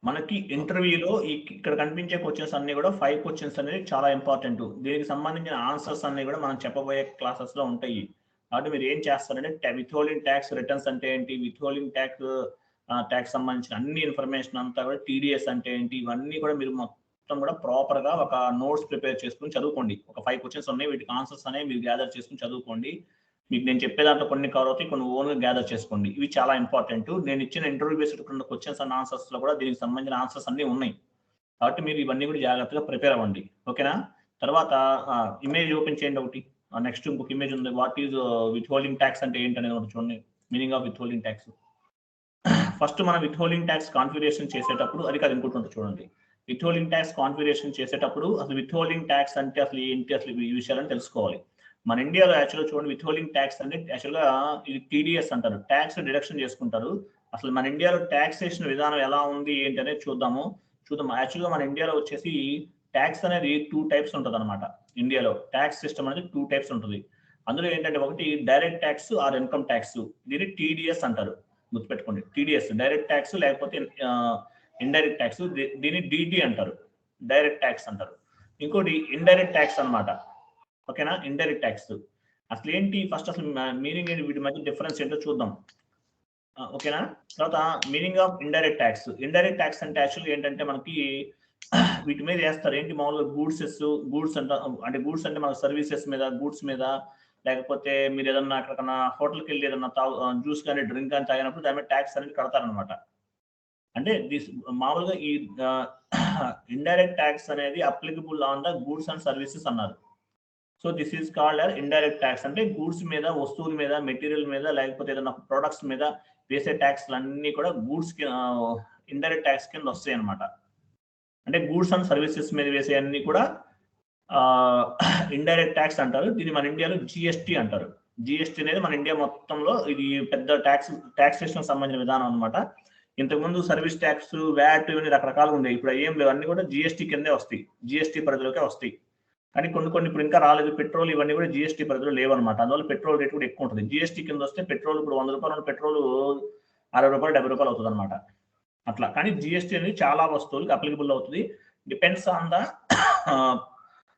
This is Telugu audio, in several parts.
మనకి ఇంటర్వ్యూలో ఇక్కడ కనిపించే క్వశ్చన్స్ అన్ని కూడా 5 క్వశ్చన్స్ అనేది చాలా ఇంపార్టెంట్. దీనికి సంబంధించిన ఆన్సర్స్ అన్ని కూడా మనం చెప్పబోయే క్లాసెస్ లో ఉంటాయి. కాబట్టి మీరు ఏం చేస్తారంటే విత్హోల్డింగ్ ట్యాక్స్ రిటర్న్స్ అంటే ఏంటి, విత్హోల్డింగ్ ట్యాక్స్ సంబంధించిన అన్ని ఇన్ఫర్మేషన్ అంతా కూడా, టీడీఎస్ అంటే ఏంటి, ఇవన్నీ కూడా మీరు మొత్తం కూడా ప్రాపర్ గా ఒక నోట్స్ ప్రిపేర్ చేసుకుని చదువుకోండి. ఒక 5 క్వశ్చన్స్ ఉన్నాయి, వీటికి ఆన్సర్స్ అనేవి మీరు గ్యాదర్ చేసుకుని చదువుకోండి. మీకు నేను చెప్పే దాంట్లో కొన్ని కవర్ అవుతాయి, కొన్ని ఓన్గా గ్యాదర్ చేసుకోండి. ఇవి చాలా ఇంపార్టెంట్. నేను ఇచ్చిన interview based questions and answers లో కూడా దీనికి సంబంధించిన ఆన్సర్స్ అన్ని ఉన్నాయి. కాబట్టి మీరు ఇవన్నీ కూడా జాగ్రత్తగా ప్రిపేర్ అవ్వండి. ఓకేనా? తర్వాత ఇమేజ్ ఓపెన్ చేయండి ఒకటి. నెక్స్ట్ ఇంకొక ఇమేజ్ ఉంది. వాట్ ఈజ్ విత్హోల్డింగ్ ట్యాక్స్ అంటే ఏంటనేది ఒకటి చూడండి. Meaning of withholding tax. First మనం విత్హోల్డింగ్ ట్యాక్స్ కాన్ఫిగరేషన్ చేసేటప్పుడు అది కాదు, ఇంకోటి ఉంటుంది చూడండి. విత్హోల్డింగ్ ట్యాక్స్ కాన్ఫిగరేషన్ చేసేటప్పుడు అసలు విత్హోల్డింగ్ ట్యాక్స్ అంటే అసలు ఏంటి, అసలు ఈ విషయాలను తెలుసుకోవాలి. మన ఇండియాలో యాక్చువల్గా చూడండి, విత్హోల్డింగ్ ట్యాక్స్ అంటే యాక్చువల్గా ఇది టీడీఎస్ అంటారు, ట్యాక్స్ డిడక్షన్ చేసుకుంటారు. అసలు మన ఇండియాలో ట్యాక్సేషన్ విధానం ఎలా ఉంది ఏంటి అనేది చూద్దాం. యాక్చువల్గా మన ఇండియాలో వచ్చేసి ట్యాక్స్ అనేది 2 టైప్స్ ఉంటుంది అనమాట. ఇండియాలో ట్యాక్స్ సిస్టమ్ అనేది 2 టైప్స్ ఉంటుంది. అందులో ఏంటంటే ఒకటి direct tax or income tax, దీన్ని టీడీఎస్ అంటారు. గుర్తుపెట్టుకోండి, టీడీఎస్ డైరెక్ట్ ట్యాక్స్, లేకపోతే ఇండైరెక్ట్ ట్యాక్స్, దీన్ని డిటి అంటారు, డైరెక్ట్ ట్యాక్స్ అంటారు. ఇంకోటి ఇండైరెక్ట్ ట్యాక్స్ అనమాట. ఓకేనా? ఇండైరెక్ట్ ట్యాక్స్ అసలు ఏంటి, ఫస్ట్ అసలు మీనింగ్ ఏంటి, వీటి మధ్య డిఫరెన్స్ ఏంటో చూద్దాం. ఓకేనా? తర్వాత meaning of indirect tax. Indirect tax అంటే యాక్చువల్గా ఏంటంటే మనకి వీటి మీద వేస్తారు ఏంటి, మామూలుగా గూడ్స్ అంటే గూడ్స్ అంటే మన సర్వీసెస్ మీద, గూడ్స్ మీద, లేకపోతే మీరు ఏదన్నా ఎక్కడికన్నా హోటల్కి వెళ్ళి ఏదన్నా జ్యూస్ కానీ డ్రింక్ కానీ తాగినప్పుడు దాని మీద ట్యాక్స్ అనేది కడతారనమాట. అంటే మామూలుగా ఈ ఇండైరెక్ట్ ట్యాక్స్ అనేది applicable on the goods and services అన్నారు. So this is called as indirect tax. అంటే గూడ్స్ మీద, వస్తువుల మీద, మెటీరియల్ మీద, లేకపోతే ఏదైనా ప్రొడక్ట్స్ మీద వేసే ట్యాక్స్లు అన్ని కూడా గూడ్స్ ఇండైరెక్ట్ ట్యాక్స్ కింద వస్తాయి అనమాట. అంటే గూడ్స్ అండ్ సర్వీసెస్ మీద వేసే అన్ని కూడా ఇండైరెక్ట్ ట్యాక్స్ అంటారు. దీన్ని మన ఇండియాలో జిఎస్టీ అంటారు. జిఎస్టీ అనేది మన ఇండియా మొత్తంలో ఇది పెద్ద ట్యాక్సేషన్ సంబంధించిన విధానం అనమాట. ఇంతకుముందు సర్వీస్ ట్యాక్స్, వ్యాట్ ఇవన్నీ రకరకాలుగా ఉండేవి. ఇప్పుడు ఏం లేవు, అన్ని కూడా జిఎస్టీ కిందే వస్తాయి, జిఎస్టీ పరిధిలోకే వస్తాయి. కానీ కొన్ని ఇప్పుడు ఇంకా రాలేదు. పెట్రోల్ ఇవన్నీ కూడా జిఎస్టీ పరిధిలో లేవన్నమాట. అందువల్ల పెట్రోల్ రేట్ కూడా ఎక్కువ ఉంటుంది. జిఎస్టీ కింద వస్తే పెట్రోల్ ఇప్పుడు 100 రూపాయలు పెట్రోల్ 60 రూపాయలు 70 రూపాయలు అవుతుంది అనమాట. అట్లా. కానీ జిఎస్టీ అనేది చాలా వస్తువులకు అప్లికబుల్ అవుతుంది. డిపెండ్స్ ఆన్ ద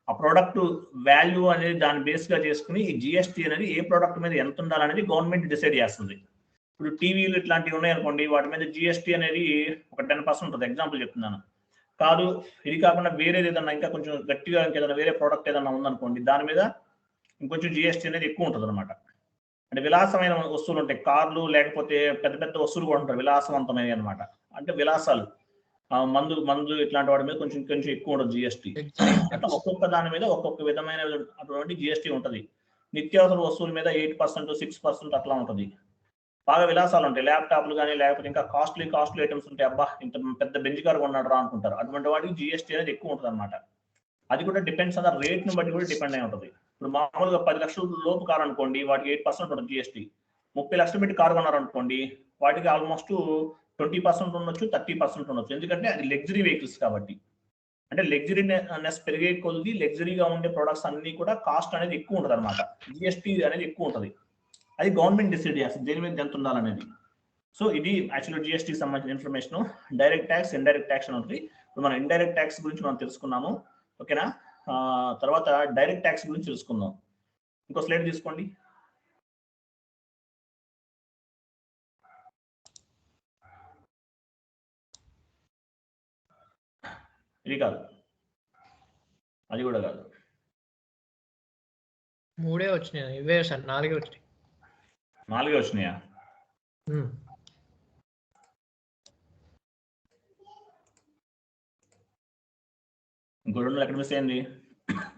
ఆ ప్రోడక్ట్ వాల్యూ అనేది దాన్ని బేస్ గా చేసుకుని ఈ జిఎస్టీ అనేది ఏ ప్రోడక్ట్ మీద ఎంత ఉండాలనేది గవర్నమెంట్ డిసైడ్ చేస్తుంది. ఇప్పుడు టీవీలు ఇట్లాంటివి ఉన్నాయనుకోండి, వాటి మీద జిఎస్టీ అనేది ఒక 10% ఉంటుంది. ఎగ్జాంపుల్ చెప్తున్నాను. కాదు, ఇది కాకుండా వేరేది ఏదన్నా ఇంకా కొంచెం గట్టిగా ఇంకేదైనా వేరే ప్రోడక్ట్ ఏదన్నా ఉందనుకోండి, దాని మీద ఇంకొంచెం జిఎస్టీ అనేది ఎక్కువ ఉంటుంది అనమాట. అంటే విలాసమైన వస్తువులు ఉంటాయి, కార్లు, లేకపోతే పెద్ద పెద్ద వస్తువులు కూడా ఉంటాయి విలాసవంతమైనవి అనమాట. అంటే విలాసాలు, మందు ఇట్లాంటి వాటి మీద కొంచెం ఎక్కువ ఉండదు జిఎస్టీ. అంటే ఒక్కొక్క దాని మీద ఒక్కొక్క విధమైన అటువంటి జిఎస్టీ ఉంటుంది. నిత్యావసర వస్తువుల మీద 8%, 6% అట్లా ఉంటుంది. బాగా విలాసాలు ఉంటాయి, ల్యాప్టాప్లు కానీ, లేకపోతే ఇంకా కాస్ట్లీ ఐటమ్స్ ఉంటాయి. అబ్బా, ఇంత పెద్ద బెంచ్ కార్ కొన్నాడు రా అనుకుంటారు. అటువంటి వాటికి జిఎస్టీ అనేది ఎక్కువ ఉంటుంది అనమాట. అది కూడా డిపెండ్స్ ఆన్ ద రేట్ ని బట్టి కూడా డిపెండ్ అయి ఉంటుంది. ఇప్పుడు మామూలుగా 10 లక్షల లోపు కార్ అనుకోండి, వాటికి 8% ఉంటుంది జిఎస్టీ. 30 లక్షలు పెట్టి కార్ కొన్నారు అనుకోండి, వాటికి ఆల్మోస్ట్ 20% ఉండొచ్చు, 30% ఉండొచ్చు. ఎందుకంటే అది లగ్జరీ వెహికల్స్ కాబట్టి. అంటే లగ్జరీనెస్ పెరిగే కొద్ది లగ్జరీగా ఉండే ప్రొడక్ట్స్ అన్ని కూడా కాస్ట్ అనేది ఎక్కువ ఉంటుంది అనమాట. జిఎస్టీ అనేది ఎక్కువ ఉంటుంది. అది గవర్నమెంట్ డిసైడ్ చేస్తుంది దేని మీద ఎంత ఉండాలనేది. సో ఇది యాక్చువల్గా జిఎస్టీకి సంబంధించిన information. Direct tax, indirect tax అని ఉంటుంది. ఇప్పుడు మనం ఇండైరెక్ట్ ట్యాక్స్ గురించి మనం తెలుసుకున్నాము. ఓకేనా? తర్వాత డైరెక్ట్ ట్యాక్స్ గురించి తెలుసుకుందాం. ఇంకో స్లైడ్ తీసుకోండి. ఇది కాదు, అది కూడా కాదు. 3 వచ్చినాయి, ఇవే సార్ 4 వచ్చినాయి. 4 వచ్చినాయా? ఇంకో 2 ఎక్కడ మిస్ అయింది?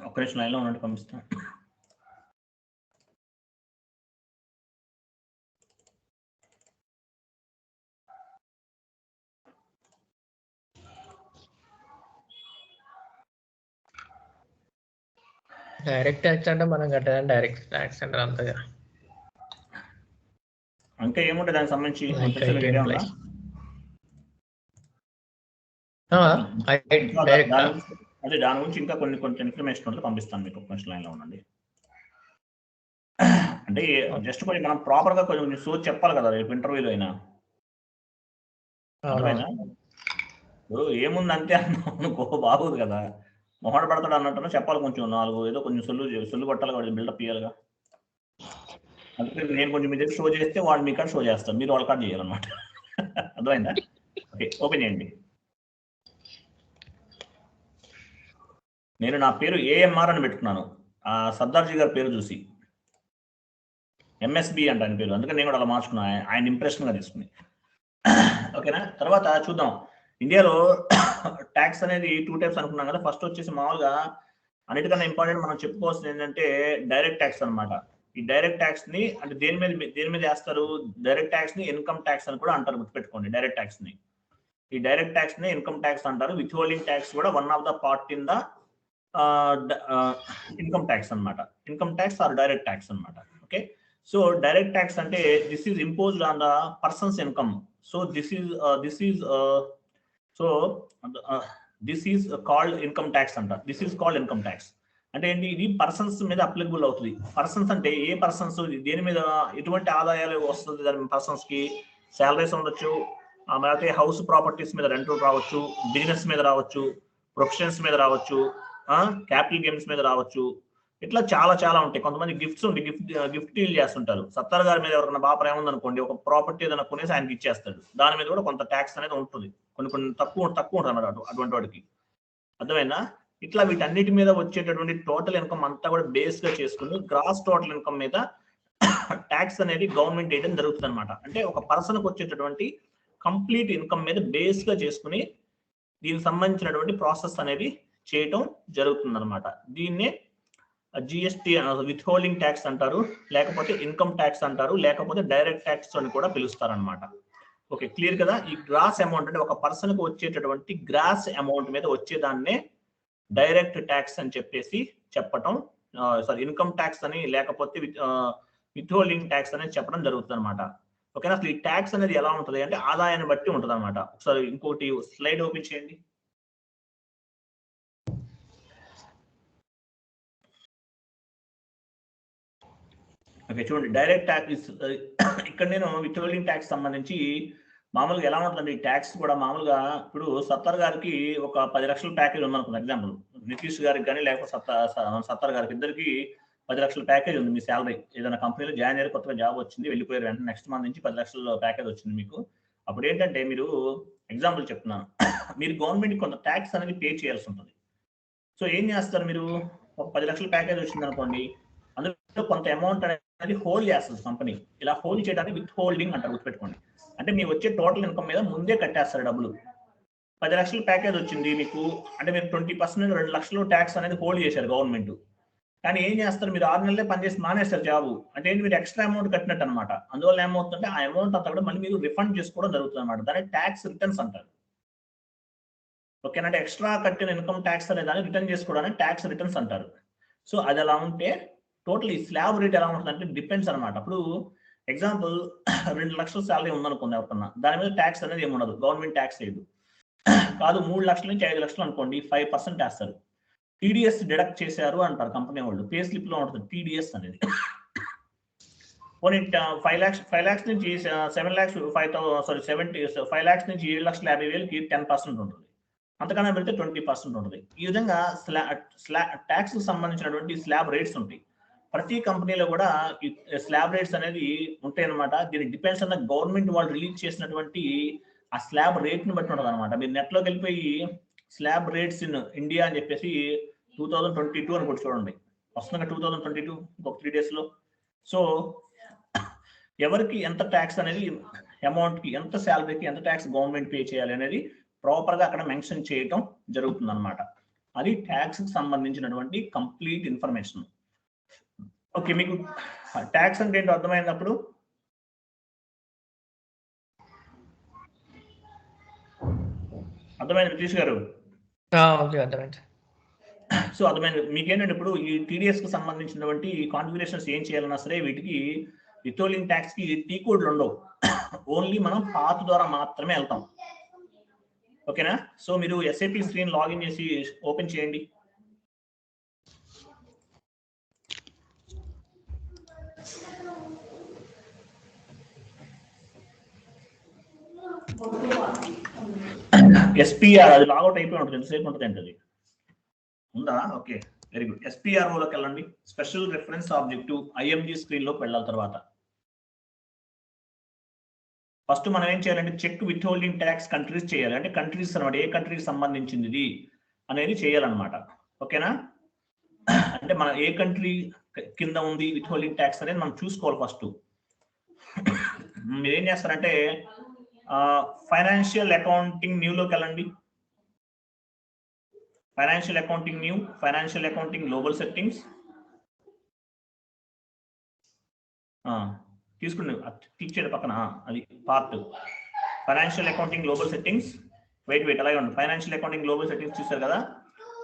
ఒక్క నిమిషం లైన్లో ఉన్నట్టు పంపిస్తాను. డైరెక్ట్ ట్యాక్స్ అంటే మనం కట్టేదని డైరెక్ట్ ట్యాక్స్ అంటే అంతగా ఇంకా ఏముంటుంది దానికి సంబంధించి? అదే దాని గురించి ఇంకా కొంచెం ఇన్ఫర్మేషన్ ఉంటే పంపిస్తాను మీకు. కొంచెం లైన్లో ఉండండి. అంటే జస్ట్ కొంచెం మనం ప్రాపర్గా కొంచెం సోచ్ చెప్పాలి కదా రేపు ఇంటర్వ్యూలో అయినా. ఇప్పుడు ఏముంది అంతే అన్నావు అనుకో బాగోదు కదా, మొహట పడతాడు అన్నట్టు చెప్పాలి, కొంచెం 4 ఏదో కొంచెం సొల్లు కొట్టాలి, కొంచెం బిల్డప్ ఇయ్యాలిగా. అందుకే నేను కొంచెం మీ దగ్గర షో చేస్తే వాడు మీ కాడ షో చేస్తాడు, మీరు వాళ్ళ కాడ చేయాలన్నమాట. అర్థమైందా? ఓకే, ఓపెన్ చేయండి. నేను నా పేరు ఏఎంఆర్ అని పెట్టుకున్నాను సర్దార్జీ గారి పేరు చూసి. ఎంఎస్బి అంట ఆయన పేరు, అందుకని నేను కూడా అలా మార్చుకున్నాను, ఆయన ఇంప్రెషన్గా తీసుకుని. ఓకేనా, తర్వాత చూద్దాం. ఇండియాలో ట్యాక్స్ అనేది 2 టైప్స్ అనుకున్నాం కదా. ఫస్ట్ వచ్చేసి మామూలుగా అన్నిటికన్నా ఇంపార్టెంట్ మనం చెప్పుకోవాల్సింది ఏంటంటే డైరెక్ట్ ట్యాక్స్ అనమాట. ఈ డైరెక్ట్ ట్యాక్స్ ని అంటే దేని మీద వేస్తారు? డైరెక్ట్ ట్యాక్స్ ని ఇన్కమ్ ట్యాక్స్ అని కూడా అంటారు, గుర్తుపెట్టుకోండి. డైరెక్ట్ ట్యాక్స్ ని, ఈ డైరెక్ట్ ట్యాక్స్ ని ఇన్కమ్ ట్యాక్స్ అంటారు. విత్ హోల్డింగ్ ట్యాక్స్ కూడా one of the part in the income tax అనమాట. Income tax or direct tax అనమాట. ఓకే, సో డైరెక్ట్ ట్యాక్స్ అంటే this is imposed on the person's income. So this is called income tax అంట. This is called income tax అంటే ఏంటి? ఇది పర్సన్స్ మీద అప్లికబుల్ అవుతుంది. పర్సన్స్ అంటే ఏ పర్సన్స్, దేని మీద ఎటువంటి ఆదాయాలు వస్తుంది దాని పర్సన్స్ కి? శాలరీస్ ఉండొచ్చు, లేకపోతే హౌస్ ప్రాపర్టీస్ మీద రెంట్ రావచ్చు, బిజినెస్ మీద రావచ్చు, ప్రొఫెషన్స్ మీద రావచ్చు, క్యాపిటల్ గేమ్స్ మీద రావచ్చు. ఇట్లా చాలా చాలా ఉంటాయి. కొంతమంది గిఫ్ట్స్ ఉండి గిఫ్ట్ డీల్ చేస్తుంటారు. సత్తార్ గారి మీద ఎవరైనా బాపర ఏముందనుకోండి, ఒక ప్రాపర్టీ ఏదైనా కొనేసి ఆయనకి ఇచ్చేస్తాడు, దాని మీద కూడా కొంత ట్యాక్స్ అనేది ఉంటుంది. కొన్ని తక్కువ ఉంటుంది అన్నమాట అటువంటి వాడికి. అర్థమైందా? ఇట్లా వీటన్నిటి మీద వచ్చేటటువంటి టోటల్ ఇన్కమ్ అంతా కూడా బేస్ గా చేసుకుని గ్రాస్ టోటల్ ఇన్కమ్ మీద ట్యాక్స్ అనేది గవర్నమెంట్ వేయడం జరుగుతుంది అనమాట. అంటే ఒక పర్సన్ కు వచ్చేటటువంటి కంప్లీట్ ఇన్కమ్ మీద బేస్ గా చేసుకుని దీనికి సంబంధించినటువంటి ప్రాసెస్ అనేది చేయటం జరుగుతుంది అనమాట. దీన్నే జిఎస్టి విత్ హోల్డింగ్ ట్యాక్స్ అంటారు, లేకపోతే ఇన్కమ్ ట్యాక్స్ అంటారు, లేకపోతే డైరెక్ట్ ట్యాక్స్ అని కూడా పిలుస్తారు అనమాట. ఓకే, క్లియర్ కదా? ఈ గ్రాస్ అమౌంట్ అంటే ఒక పర్సన్ కు వచ్చేటటువంటి గ్రాస్ అమౌంట్ మీద వచ్చేదాన్నే డైరెక్ట్ ట్యాక్స్ అని చెప్పేసి చెప్పటం, సారీ ఇన్కమ్ ట్యాక్స్ అని, లేకపోతే విత్ హోల్డింగ్ ట్యాక్స్ అనేది చెప్పడం జరుగుతుంది అనమాట. ఓకేనా? అసలు ఈ ట్యాక్స్ అనేది ఎలా ఉంటుంది అంటే ఆదాయాన్ని బట్టి ఉంటుంది అనమాట. ఒకసారి ఇంకోటి స్లైడ్ ఓపెన్ చేయండి. ఓకే, చూడండి, డైరెక్ట్ ట్యాక్స్. ఇక్కడ నేను విత్ హోల్డింగ్ ట్యాక్స్ సంబంధించి మామూలుగా ఎలా ఉంటుందండి ఈ ట్యాక్స్ కూడా. మామూలుగా ఇప్పుడు సత్తార్ గారికి ఒక 10 లక్షల ప్యాకేజ్ ఉందనుకుంది ఎగ్జాంపుల్, నితీష్ గారికి కానీ లేకపోతే సత్తార్ గారికి ఇద్దరికి 10 లక్షల ప్యాకేజ్ ఉంది. మీ శాలరీ ఏదైనా కంపెనీలో జాయిన్ అయ్యారు, కొత్తగా జాబ్ వచ్చింది, వెళ్ళిపోయారు, వెంటనే నెక్స్ట్ మంత్ నుంచి 10 లక్షల ప్యాకేజ్ వచ్చింది మీకు. అప్పుడు ఏంటంటే మీరు ఎగ్జాంపుల్ చెప్తున్నాను, మీరు గవర్నమెంట్ కొంత ట్యాక్స్ అనేది పే చేయాల్సి ఉంటుంది. సో ఏం చేస్తారు మీరు? ఒక 10 లక్షల ప్యాకేజ్ వచ్చింది అనుకోండి, అందులో కొంత అమౌంట్ అనేది హోల్డ్ చేస్తుంది కంపెనీ. ఇలా హోల్డ్ చేయడానికి విత్ హోల్డింగ్ అంటారు, గుర్తుపెట్టుకోండి. అంటే మీకు వచ్చే టోటల్ ఇన్కమ్ మీద ముందే కట్టేస్తారు డబ్బులు. 10 లక్షల ప్యాకేజ్ వచ్చింది మీకు అంటే మీరు 20% 2 లక్షలు ట్యాక్స్ అనేది హోల్డ్ చేశారు గవర్నమెంట్. కానీ ఏం చేస్తారు? మీరు 6 నెలలే పనిచేసి మానేస్తారు జాబ్. అంటే ఏంటి? మీరు ఎక్స్ట్రా అమౌంట్ కట్టినట్టు అనమాట. అందువల్ల ఏమవుతుందంటే ఆ అమౌంట్ అంతా కూడా మళ్ళీ మీరు రిఫండ్ చేసుకోవడం జరుగుతుంది అనమాట. దాన్ని ట్యాక్స్ రిటర్న్స్ అంటారు. ఓకేనా? అంటే ఎక్స్ట్రా కట్టిన ఇన్కమ్ ట్యాక్స్ అనే దాన్ని రిటర్న్ చేసుకోవడానికి ట్యాక్స్ రిటర్న్స్ అంటారు. సో అది ఎలా ఉంటే టోటల్ ఈ స్లాబ్ రేట్ ఎలా ఉంటుంది అంటే డిపెండ్స్ అనమాట. అప్పుడు ఎగ్జాంపుల్ 2 లక్షల శాలరీ ఉందనుకోండి ఎవరికన్నా, దాని మీద ట్యాక్స్ అనేది ఏమి ఉండదు, గవర్నమెంట్ ట్యాక్స్ లేదు. కాదు 3 లక్షల నుంచి 5 లక్షలు అనుకోండి, 5% వేస్తారు. టీడీఎస్ డిడక్ట్ చేశారు అంటారు కంపెనీ వాళ్ళు, పే స్లిప్ లో ఉంటుంది టీడీఎస్ అనేది. పోనీ 5 lakhs నుంచి 7 lakhs 5 lakhs నుంచి 7,50,000కి 10% ఉంటుంది. అంతకన్నా పెడితే 20% ఉంటుంది. ఈ విధంగా ట్యాక్స్ సంబంధించినటువంటి స్లాబ్ రేట్స్ ఉంటాయి. ప్రతి కంపెనీలో కూడా ఈ స్లాబ్ రేట్స్ అనేది ఉంటాయి అనమాట. దీని డిపెండ్స్ ఆన్ ద గవర్నమెంట్ వాళ్ళు రిలీజ్ చేసినటువంటి ఆ స్లాబ్ రేట్ ని బట్టి ఉంటుంది అనమాట. మీరు నెట్ లోకి వెళ్ళిపోయి స్లాబ్ రేట్స్ ఇన్ ఇండియా అని చెప్పేసి 2022 అని కూడా చూడండి, వస్తుంది 2022 ఇంకొక 3 days లో. సో ఎవరికి ఎంత ట్యాక్స్ అనేది, అమౌంట్ కి ఎంత శాలరీకి ఎంత ట్యాక్స్ గవర్నమెంట్ పే చేయాలి అనేది ప్రాపర్ గా అక్కడ మెన్షన్ చేయటం జరుగుతుంది అనమాట. అది ట్యాక్స్ కి సంబంధించినటువంటి కంప్లీట్ ఇన్ఫర్మేషన్. ఓకే, మీకు ట్యాక్స్ అంటే ఏంటో అర్థమైనప్పుడు అర్థమైంది నితీష్ గారు? అర్థమైంది. సో అర్థమైంది మీకు ఏంటంటే ఇప్పుడు ఈ టీడీఎస్ కి సంబంధించినటువంటి కాన్ఫిగరేషన్స్ ఏం చేయాలన్నా సరే వీటికి వితోలింగ్ ట్యాక్స్ కి టీ కోడ్లు ఉండవు. ఓన్లీ మనం పాత్ ద్వారా మాత్రమే వెళ్తాం. ఓకేనా? సో మీరు ఎస్ఏపి స్క్రీన్ లాగిన్ చేసి ఓపెన్ చేయండి. ఎస్పీఆర్ అది లాగౌట్ అయిపోయి ఉంటుంది, ఎంతసేపు ఉంటుంది అంటే అది ఉందా? Okay, very good. ఎస్పీఆర్ఓలోకి వెళ్ళండి. Special reference objective IMG screen లోకి వెళ్ళాలి. తర్వాత ఫస్ట్ మనం ఏం చేయాలంటే check withholding tax countries చేయాలి. అంటే కంట్రీస్ అనమాట, ఏ కంట్రీకి సంబంధించింది ఇది అనేది చేయాలన్నమాట. ఓకేనా? అంటే మనం ఏ కంట్రీ కింద ఉంది విత్ హోల్డింగ్ ట్యాక్స్ అనేది మనం చూసుకోవాలి. ఫస్ట్ మీరు ఏం చేస్తారంటే ఫైనాన్షియల్ అకౌంటింగ్ న్యూలోకి వెళ్ళండి. Financial accounting new, financial accounting global settings తీసుకుని క్లిక్ చేయడం పక్కన అది part financial accounting global settings. Wait అలాగే ఉంది. ఫైనాన్షియల్ అకౌంటింగ్ గ్లోబల్ సెట్టింగ్స్ చూసారు కదా,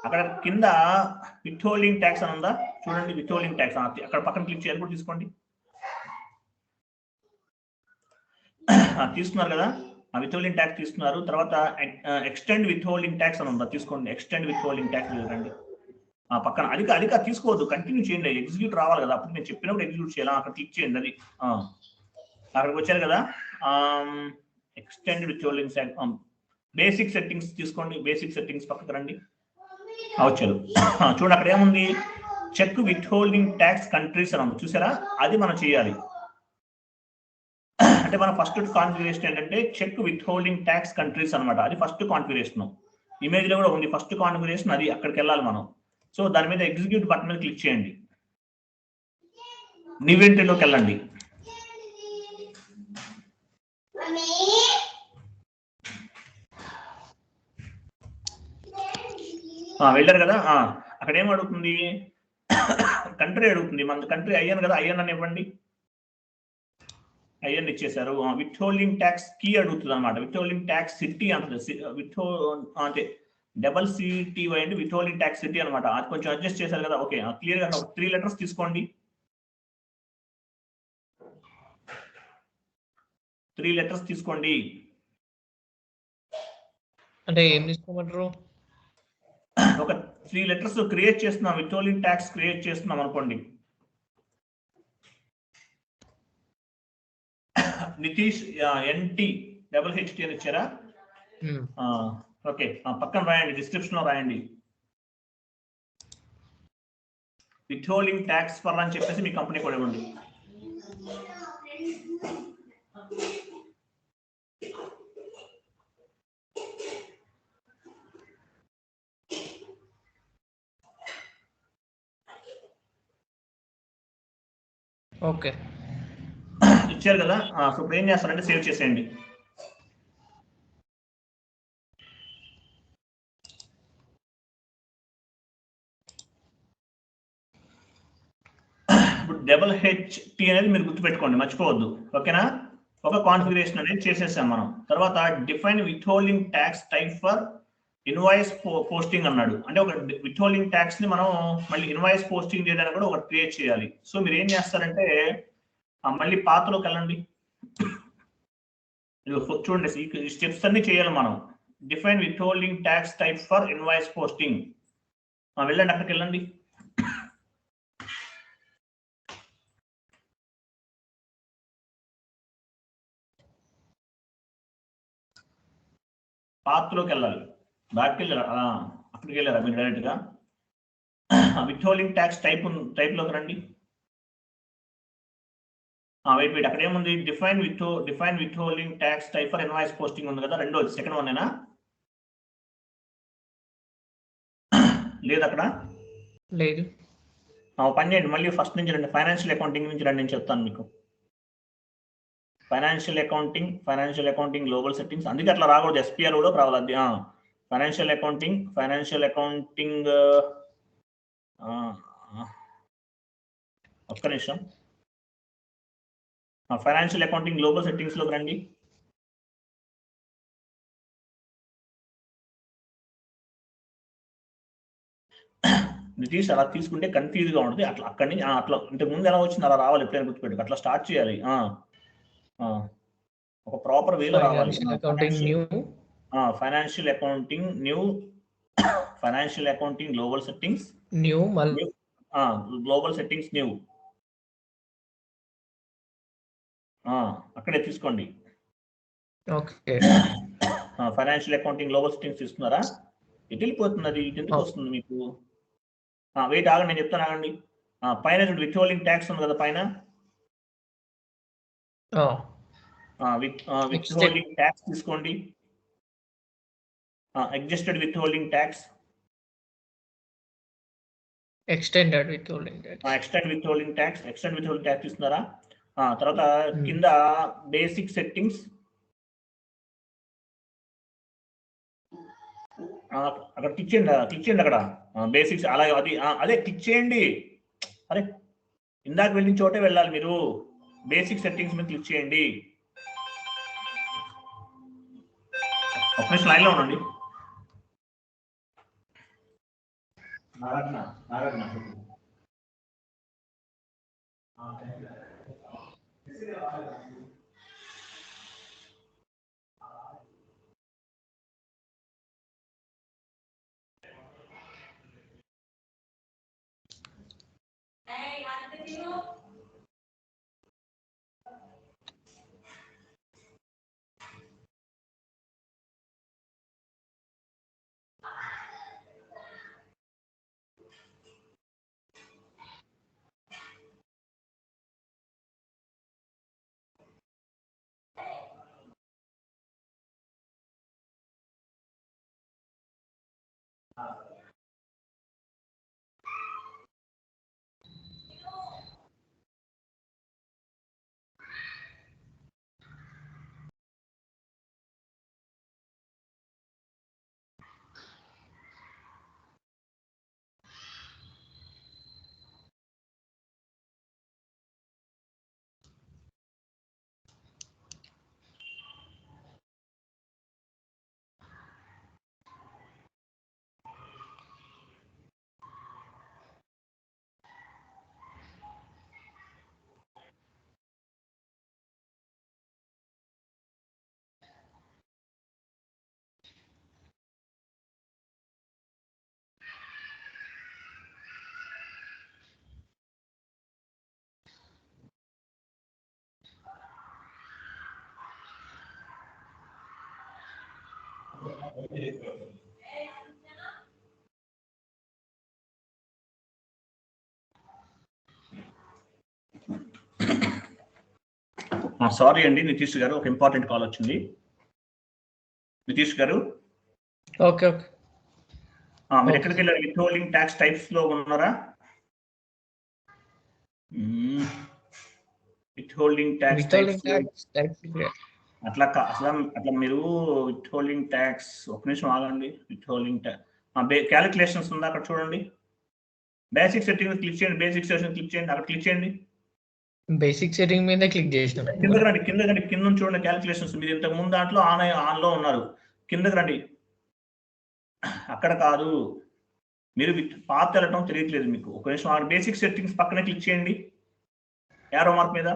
అక్కడ కింద విత్ హోల్డింగ్ ట్యాక్స్ అని ఉందా చూడండి. విత్ హోల్డింగ్ ట్యాక్స్ అక్కడ పక్కన క్లిక్ చేయాలి, కూడా తీసుకోండి. తీసుకున్నారు కదా, విత్ హోల్డింగ్ ట్యాక్స్ తీసుకున్నారు. తర్వాత ఎక్స్టెండ్ విత్ హోల్డింగ్ ట్యాక్స్ అని ఉందా, తీసుకోండి. ఎక్స్టెండ్ విత్ హోల్డింగ్ ట్యాక్స్ రండి పక్కన. అది తీసుకోవద్దు, కంటిన్యూ చేయండి. ఎగ్జిక్యూట్ రావాలి కదా, అప్పుడు నేను చెప్పినప్పుడు ఎగ్జిక్యూట్ చేయాలి. అక్కడ క్లిక్ చేయండి. అది అక్కడికి వచ్చారు కదా, extend withholding basic settings తీసుకోండి. బేసిక్ సెట్టింగ్స్ పక్కకు రండి. వచ్చారు చూడండి, అక్కడ ఏముంది, check withholding tax countries అని ఉంది చూసారా, అది మనం చేయాలి. అంటే మన ఫస్ట్ కాన్ఫిగరేషన్ ఏంటంటే check withholding tax countries అనమాట. అది ఫస్ట్ కాన్ఫిగరేషన్. ఇమేజ్ లో కూడా ఉంది ఫస్ట్ కాన్ఫిగరేషన్, అది అక్కడికి వెళ్ళాలి మనం. సో దాని మీద ఎగ్జిక్యూట్ బటన్ మీద క్లిక్ చేయండి. న్యూ ఎంట్రీలోకి వెళ్ళండి. వెళ్ళారు కదా, అక్కడ ఏం అడుగుతుంది, కంట్రీ అడుగుతుంది. మన కంట్రీ అయ్యాను కదా, అయ్యాను అని ఇవ్వండి. అయ్యాన్ని ఇచ్చేసారు. విత్ హోల్డింగ్ ట్యాక్స్ కీ అడుగుతుంది అనమాట. విత్ హోల్డింగ్ ట్యాక్స్ సిటీ అంటుంది. అంటే CTY అంటే విత్ హోల్డింగ్ ట్యాక్స్ సిటీ అనమాట. అది కొంచెం అడ్జస్ట్ చేశారు కదా. ఓకే, క్లియర్ గా 3 లెటర్స్ తీసుకోండి. 3 లెటర్స్ తీసుకోండి. అంటే ఏం తీసుకోమంటారు? ఒక 3 లెటర్స్ క్రియేట్ చేస్తున్నాం. విత్ హోల్డింగ్ ట్యాక్స్ క్రియేట్ చేస్తున్నాం అనుకోండి. నితీష్ NT అని ఇచ్చారా? ఓకే, పక్కన రాయండి, డిస్క్రిప్షన్ లో రాయండి. విత్ హోల్డింగ్ ట్యాక్స్ ఫర్ అని చెప్పేసి మీ కంపెనీ కూడా ఇవ్వండి. ఓకే, ఇచ్చారు కదా. సో ఇప్పుడు ఏం చేస్తారంటే సేవ్ చేసేయండి. ఇప్పుడు HT అనేది మీరు గుర్తుపెట్టుకోండి, మర్చిపోవద్దు. ఓకేనా? ఒక కాన్ఫిగరేషన్ అనేది చేసేసాం మనం. తర్వాత define withholding tax type for invoice posting అన్నాడు. అంటే ఒక విత్ హోల్డింగ్ ట్యాక్స్ ని మనం మళ్ళీ ఇన్వాయిస్ పోస్టింగ్ చేయడానికి కూడా ఒకటి క్రియేట్ చేయాలి. సో మీరు ఏం చేస్తారంటే మళ్ళీ పాత్రలోకి వెళ్ళండి. చూడండి, ఈ స్టెప్స్ అన్ని చేయాలి మనం. Define withholding tax type for invoice posting. వెళ్ళండి, అక్కడికి వెళ్ళండి. పాత్రలోకి వెళ్ళాలి. బ్యాక్కి వెళ్ళారా? అక్కడికి వెళ్ళారా మీరు డైరెక్ట్ గా? విత్ హోల్డింగ్ ట్యాక్స్ టైప్ లోకి రండి. వెయిట్ అక్కడ ఏముంది, define withholding tax type for invoice posting ఉంది కదా, రెండోది సెకండ్ వన్ ఏనా? లేదు అక్కడ? లేదు. పని చేయండి, మళ్ళీ ఫస్ట్ నుంచి రండి. ఫైనాన్షియల్ అకౌంటింగ్ నుంచి రండి, నేను చెప్తాను మీకు. ఫైనాన్షియల్ అకౌంటింగ్ గ్లోబల్ సెట్టింగ్స్, అందుకే అట్లా రాకూడదు. SPR కూడా రావాలి. ఫైనాన్షియల్ అకౌంటింగ్ ఒక్క నిమిషం. ఫైనాన్షియల్ అకౌంటింగ్ గ్లోబల్ సెట్టింగ్స్ లోకి రండి. నితీష్ అలా తీసుకుంటే కన్ఫ్యూజ్ గా ఉంటుంది. అట్లా అక్కడి నుంచి అట్లా ఇంతకు ముందు ఎలా వచ్చింది అలా రావాలి. ఎప్పుడైనా గుర్తుపెట్టుకు అట్లా స్టార్ట్ చేయాలి. ఒక ప్రాపర్ వేలో రావాలి. Financial accounting new, financial accounting global settings new, global settings new. అక్కడే తీసుకోండి. Okay. Financial accounting lower strings ఇస్తున్నారా? ఎటు వెళ్ళిపోతుంది అది? ఎందుకు వస్తుంది మీకు? వెయిట్ ఆగండి, నేను చెప్తాను ఆగండి. పైన విత్ హోల్డింగ్ ట్యాక్స్ ఉంది కదా పైన, విత్ హోల్డింగ్ ట్యాక్స్ తీసుకోండి. Adjusted with holding tax, extended with holding tax, extend withholding tax, extend withholding tax ఇస్తున్నారా? తర్వాత కింద బేసిక్ సెట్టింగ్స్, అక్కడ క్లిక్ చేయండి అక్కడ బేసిక్స్, అలాగే అది అదే క్లిక్ చేయండి. అరే ఇందాక వెళ్ళిన చోటే వెళ్ళాలి మీరు. బేసిక్ సెట్టింగ్స్ మీద క్లిక్ చేయండి. ఒక నిమిషం లైన్లో ఉండండి. నాగార్జున సారీ అండి నితీష్ గారు, ఒక ఇంపార్టెంట్ కాల్ వచ్చింది. నితీష్ గారు, ఓకే ఓకే, మీరు ఎక్కడికి వెళ్ళారు? విత్ హోల్డింగ్ ట్యాక్స్ టైప్స్ లో ఉన్నారా? విత్ హోల్డింగ్ ట్యాక్స్ అట్లా అట్లా మీరు విత్ హోల్డింగ్ ట్యాక్స్, ఒక నిమిషం ఆగండి. విత్ హోల్డింగ్ ట్యాక్స్ క్యాలిక్యులేషన్స్ ఉందా అక్కడ చూడండి. బేసిక్ సెట్టింగ్ క్లిక్ చేయండి, బేసిక్ సెషన్ క్లిక్ చేయండి, అక్కడ క్లిక్ చేయండి. బేసిక్ సెట్టింగ్ మీద క్లిక్ చేసిన కిందకి రండి, కింద చూడండి క్యాలిక్యులేషన్స్. మీరు ఇంతకు ముందు దాంట్లో ఆన్ లో ఉన్నారు. కిందకి రండి. అక్కడ కాదు, మీరు పాత్ వెళ్ళటం తెలియట్లేదు మీకు. ఒక నిమిషం బేసిక్ సెట్టింగ్స్ పక్కనే క్లిక్ చేయండి, యారో మార్క్ మీద.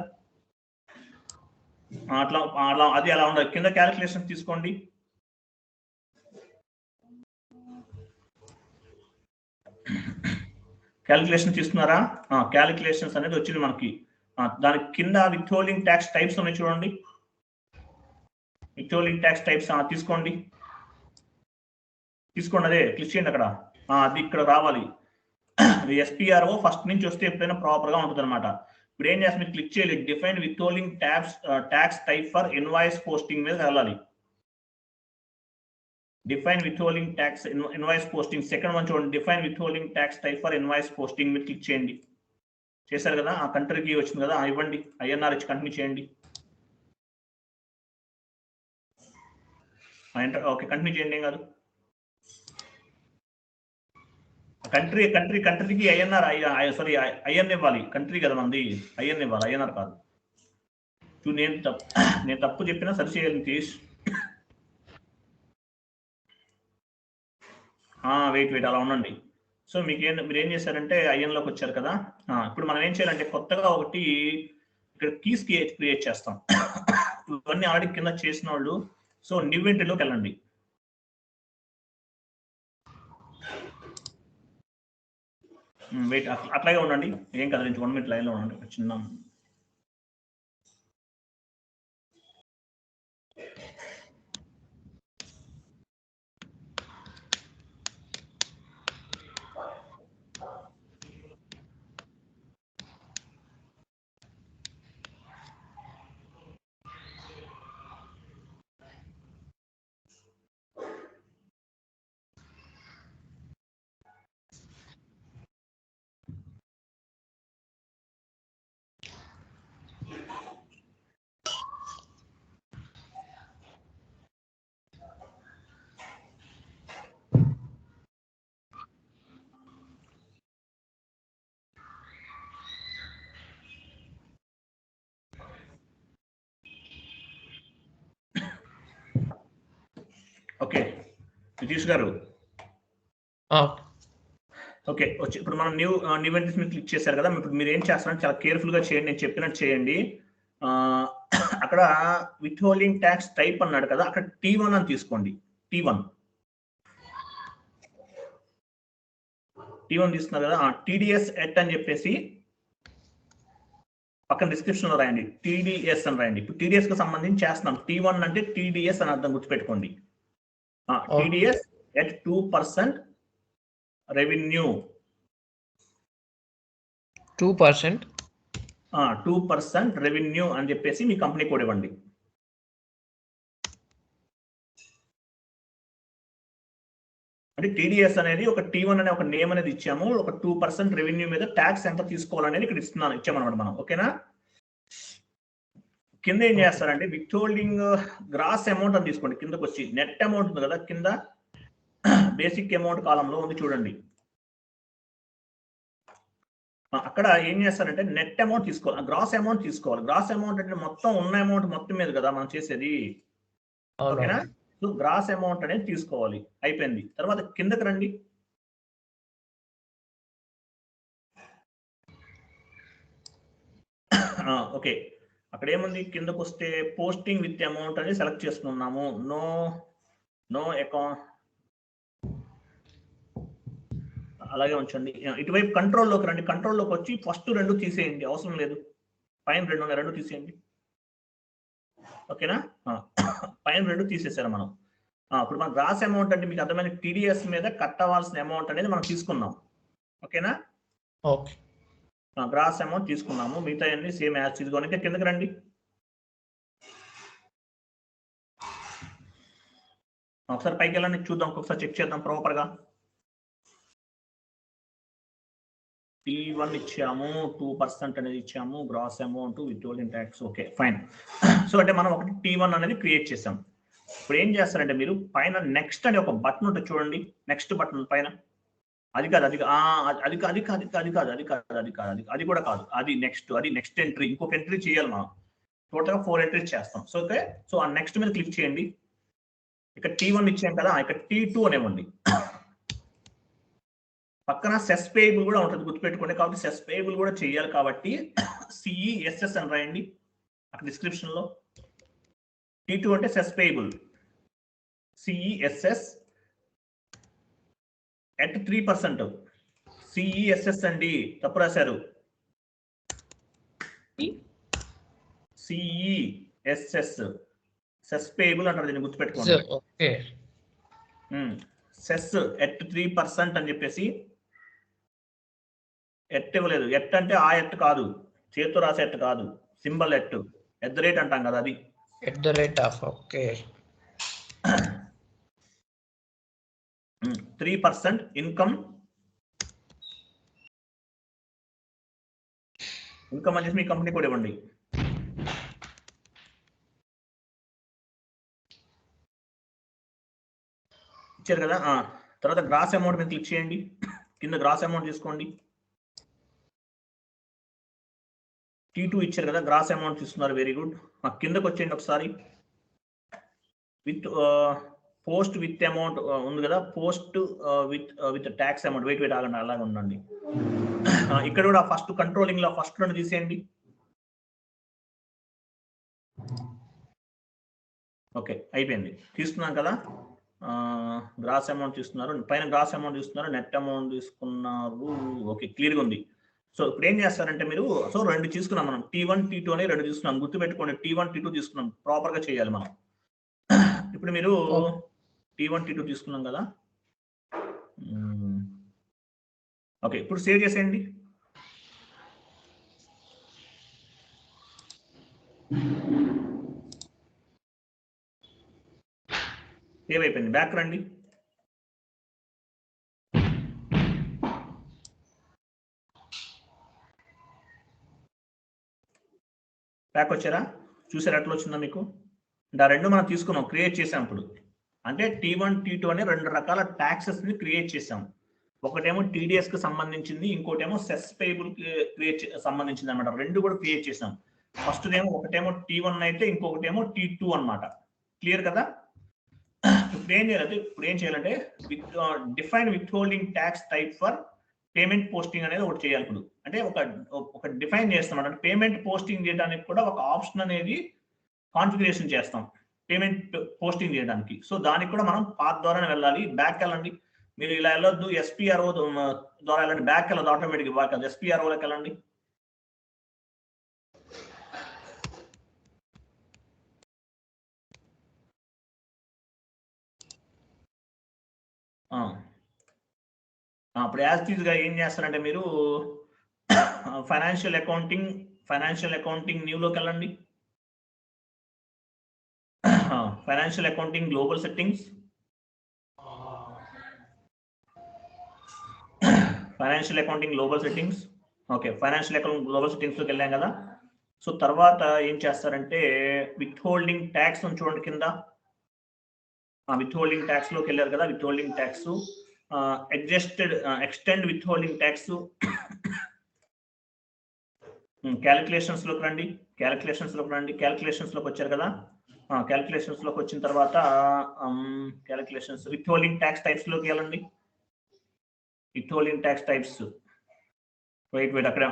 అట్లా అలా అది అలా ఉండదు. కింద క్యాలిక్యులేషన్స్ తీసుకోండి. క్యాలిక్యులేషన్ తీసుకున్నారా? క్యాలిక్యులేషన్స్ అనేది వచ్చింది మనకి. దానికి కింద విత్ హోల్డింగ్ ట్యాక్స్ టైప్స్ ఉన్నాయి చూడండి. విత్ హోల్డింగ్ ట్యాక్స్ టైప్స్ తీసుకోండి. అదే క్లిక్ చేయండి అక్కడ. అది ఇక్కడ రావాలి. అది ఎస్పీఆర్ఓ ఫస్ట్ నుంచి వస్తే ఎప్పుడైనా ప్రాపర్ గా ఉంటుంది అనమాట. ఇప్పుడు ఏం చేస్తే మీరు క్లిక్ చేయాలి, define withholding tax type for invoice posting మీద వెళ్ళాలి. Define withholding tax invoice posting, second one చూడండి. Define withholding tax type for invoice posting మీద క్లిక్ చేయండి. చేశారు కదా? ఆ కంట్రీకి వచ్చింది కదా, ఇవ్వండి. ఐఎన్ఆర్ ఇచ్చి కంటిన్యూ చేయండి. ఓకే, కంటిన్యూ చేయండి, ఏం కాదు. కంట్రీకి ఐఎన్ఆర్, సారీ ఐఎన్ ఇవ్వాలి. కంట్రీ కదా మంది, ఐఎన్ ఇవ్వాలి, ఐఎన్ఆర్ కాదు. నేను తప్పు చెప్పినా సరి చేయాలి నితీష్. వెయిట్ అలా ఉండండి. సో మీరు ఏం చేశారంటే ఐఎన్లోకి వచ్చారు కదా. ఇప్పుడు మనం ఏం చేయాలంటే కొత్తగా ఒకటి ఇక్కడ కీస్ క్రియేట్ చేస్తాం. ఇవన్నీ ఆల్రెడీ కింద చేసిన వాళ్ళు. సో న్యూ ఎంట్రీలోకి వెళ్ళండి. వెయిట్ అట్లాగే ఉండండి, ఏం కదా. 1 minute లైన్లో ఉండండి. చిన్న ఓకే నితీష్ గారు ఓకే వచ్చి ఇప్పుడు మనం న్యూ ఎంట్రీస్ మీద క్లిక్ చేశారు కదా, ఇప్పుడు మీరు ఏం చేస్తారంటే చాలా కేర్ఫుల్ గా చేయండి, నేను చెప్పినట్టు చేయండి. అక్కడ విత్ హోల్డింగ్ ట్యాక్స్ టైప్ అన్నాడు కదా, అక్కడ T1 అని తీసుకోండి. T1 తీసుకున్నారు కదా, TDS ఎట్ అని చెప్పేసి పక్కన డిస్క్రిప్షన్ లో రాయండి, TDS అని రాయండి. ఇప్పుడు TDS కి సంబంధించి చేస్తున్నాం. T1 అంటే TDS అని అర్థం, గుర్తుపెట్టుకోండి. TDS at 2% రెవెన్యూ 2% రెవెన్యూ అని చెప్పేసి మీ కంపెనీ కోడ్ ఇవ్వండి. అంటే TDS అనేది ఒక T1 అనే ఒక నేమ్ అనేది ఇచ్చాము, ఒక 2% రెవెన్యూ మీద ట్యాక్స్ ఎంత తీసుకోవాలనేది ఇక్కడ ఇచ్చామన్నమాట మనం. ఓకేనా? కింద ఏం చేస్తారంటే విత్ హోల్డింగ్ గ్రాస్ అమౌంట్ అని తీసుకోండి. కిందకు వచ్చి నెట్ అమౌంట్ ఉంది కదా, కింద బేసిక్ అమౌంట్ కాలంలో ఉంది చూడండి. అక్కడ ఏం చేస్తారంటే నెట్ అమౌంట్ తీసుకోవాలి, గ్రాస్ అమౌంట్ తీసుకోవాలి. గ్రాస్ అమౌంట్ అంటే మొత్తం ఉన్న అమౌంట్ మొత్తం మీద కదా మనం చేసేది. ఓకేనా? సో గ్రాస్ అమౌంట్ అనేది తీసుకోవాలి. అయిపోయింది. తర్వాత కిందకి రండి. ఓకే అక్కడ ఏముంది, కిందకు వస్తే పోస్టింగ్ విత్ అమౌంట్ అని సెలెక్ట్ చేసుకున్నాము. నో అకౌంట్ అలాగే ఉంచండి. ఇటువైపు కంట్రోల్లోకి రండి. కంట్రోల్లోకి వచ్చి ఫస్ట్ 2 తీసేయండి, అవసరం లేదు. పైన 2 తీసేయండి. ఓకేనా? పైన 2 తీసేసారు మనం. ఇప్పుడు మన గ్రాస్ అమౌంట్ అంటే మీకు అర్థమైన TDS మీద కట్టవలసిన అమౌంట్ అనేది మనం తీసుకున్నాం. ఓకేనా? ఓకే గ్రాస్ అమౌంట్ తీసుకున్నాము. మిగతా అన్ని సేమ్ యాజ్ ఇదిగోని. ఇంకా కిందకి రండి. ఒకసారి పైకి వెళ్ళండి, చూద్దాం, ఒకసారి చెక్ చేద్దాం ప్రాపర్గా. T1 ఇచ్చాము, 2% అనేది ఇచ్చాము, gross amount withholding tax. Okay fine. So అంటే మనం ఒకటి T1 అనేది క్రియేట్ చేసాం. ఇప్పుడు ఏం చేస్తారంటే మీరు పైన నెక్స్ట్ అనే ఒక బటన్ ఉంటుంది చూడండి, నెక్స్ట్ బటన్ పైన. అది కూడా కాదు, అది నెక్స్ట్ ఎంట్రీ, ఇంకొక ఎంట్రీ చేయాలి మనం. టోటల్గా 4 ఎంట్రీస్ చేస్తాం. సో ఓకే, సో ఆ నెక్స్ట్ మీద క్లిక్ చేయండి. ఇక్కడ T1 ఇచ్చాం కదా, ఇక్కడ T2 అనేవ్వండి. పక్కన సెస్ పేయబుల్ కూడా ఉంటుంది, గుర్తుపెట్టుకోండి. కాబట్టి సెస్ పేయబుల్ కూడా చేయాలి కాబట్టి CESS అని రాయండి అక్కడ డిస్క్రిప్షన్ లో. T2 అంటే cess payable, CESS at 3%. CESS అండి, తప్పు రాశారు. CESS సెస్ పేయబుల్ అంటారు, దీన్ని గుర్తుపెట్టుకోండి. సెస్ at 3% అని చెప్పేసి. ఎట్ ఇవ్వలేదు, ఎట్ అంటే ఆ ఎట్ కాదు, చేతితో రాసే ఎట్ కాదు, సింబల్ ఎట్, @ అంటాం కదా, అది @ ఓకే 3% ఇన్కమ్ అనేసి మీ కంపెనీ కూడా ఇవ్వండి. ఇచ్చారు కదా. తర్వాత గ్రాస్ అమౌంట్ మీద క్లిక్ చేయండి. కింద గ్రాస్ అమౌంట్ తీసుకోండి. T2 ఇచ్చారు కదా, గ్రాస్ అమౌంట్ తీసుకున్నారు, వెరీ గుడ్. కిందకు వచ్చేయండి ఒకసారి. పోస్ట్ విత్ అమౌంట్ ఉంది కదా, post with tax amount. Wait ఆగండి, అలాగే ఉండండి. ఇక్కడ కూడా ఫస్ట్ కంట్రోలింగ్ లో ఫస్ట్ 2 తీసేయండి. ఓకే అయిపోయింది, తీసుకున్నాం కదా. గ్రాస్ అమౌంట్ తీసుకున్నారు, పైన గ్రాస్ అమౌంట్ తీసుకున్నారు, నెట్ అమౌంట్ తీసుకున్నారు. ఓకే క్లియర్గా ఉంది. సో ఇప్పుడు ఏం చేస్తారంటే మీరు, సో 2 తీసుకున్నాం మనం, T1 T2 అని 2 తీసుకున్నాం, గుర్తుపెట్టుకోండి. T1 T2 తీసుకున్నాం, ప్రాపర్ గా చేయాలి మనం. ఇప్పుడు మీరు T1 T2 తీసుకున్నాం కదా. ఓకే ఇప్పుడు సేవ్ చేసేయండి. సేవ్ అయిపోయింది. బ్యాక్ రండి. బ్యాక్ వచ్చారా? చూసారు ఎట్లా వచ్చిందో మీకు? అంటే 2 మనం తీసుకున్నాం, క్రియేట్ చేసాం. ఇప్పుడు అంటే T1 T2 అనే 2 రకాల ట్యాక్సెస్ ని క్రియేట్ చేసాం. ఒకటేమో TDS కి సంబంధించింది, ఇంకోటేమో సెస్ పేయబుల్ సంబంధించింది అనమాట. 2 కూడా క్రియేట్ చేసాం. ఫస్ట్ ఒకటేమో T1 అయితే ఇంకొకటేమో T2 అన్నమాట. క్లియర్ కదా? ఇప్పుడు ఏం చేయాలంటే define withholding tax type for payment posting అనేది ఒకటి చేయాలి. ఇప్పుడు అంటే ఒక డిఫైన్ చేస్తాం అంటే పేమెంట్ పోస్టింగ్ చేయడానికి కూడా ఒక ఆప్షన్ అనేది కాన్ఫిగరేషన్ చేస్తాం పేమెంట్ పోస్టింగ్ చేయడానికి. సో దానికి కూడా మనం పాత్ ద్వారానే వెళ్ళాలి. బ్యాక్ వెళ్ళండి, మీరు ఇలా వెళ్ళొద్దు, ఎస్పీఆర్ఓ ద్వారా వెళ్ళండి, బ్యాక్ వెళ్ళదు, ఆటోమేటిక్ బ్యాక్ వెళ్ళదు, ఎస్పీఆర్ఓలోకి వెళ్ళండి. అప్పుడు యాజ్ టీజ్గా ఏం చేస్తారంటే మీరు ఫైనాన్షియల్ అకౌంటింగ్ న్యూలోకి వెళ్ళండి. Financial accounting global settings, okay, financial account global సెట్టింగ్స్లోకి వెళ్ళాం కదా. సో తర్వాత ఏం చేస్తారంటే విత్ హోల్డింగ్ ట్యాక్స్ చూడండి కింద, విత్ హోల్డింగ్ ట్యాక్స్ లోకి వెళ్ళారు కదా, with holding tax extend withholding tax calculations లోకి రండి, క్యాలిక్యులేషన్స్ లోకి వచ్చారు కదా. క్యాలిక్యులేషన్స్ లోకి వచ్చిన తర్వాత calculations withholding tax types లోకి వెళ్ళండి. Withholding tax types wait అక్కడ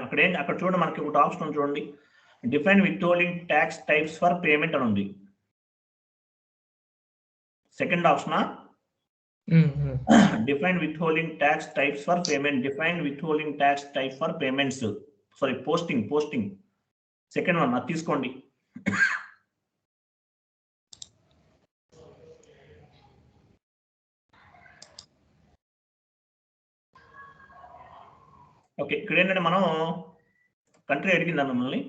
చూడండి, మనకి ఒక ఆప్షన్ చూడండి, define withholding tax types for payment అని ఉంది. Second option define withholding tax types for payment, define withholding tax type for payments, sorry posting second one అది తీసుకోండి. ఓకే, ఇక్కడ ఏంటంటే మనం కంట్రీ అడిగిందా మిమ్మల్ని?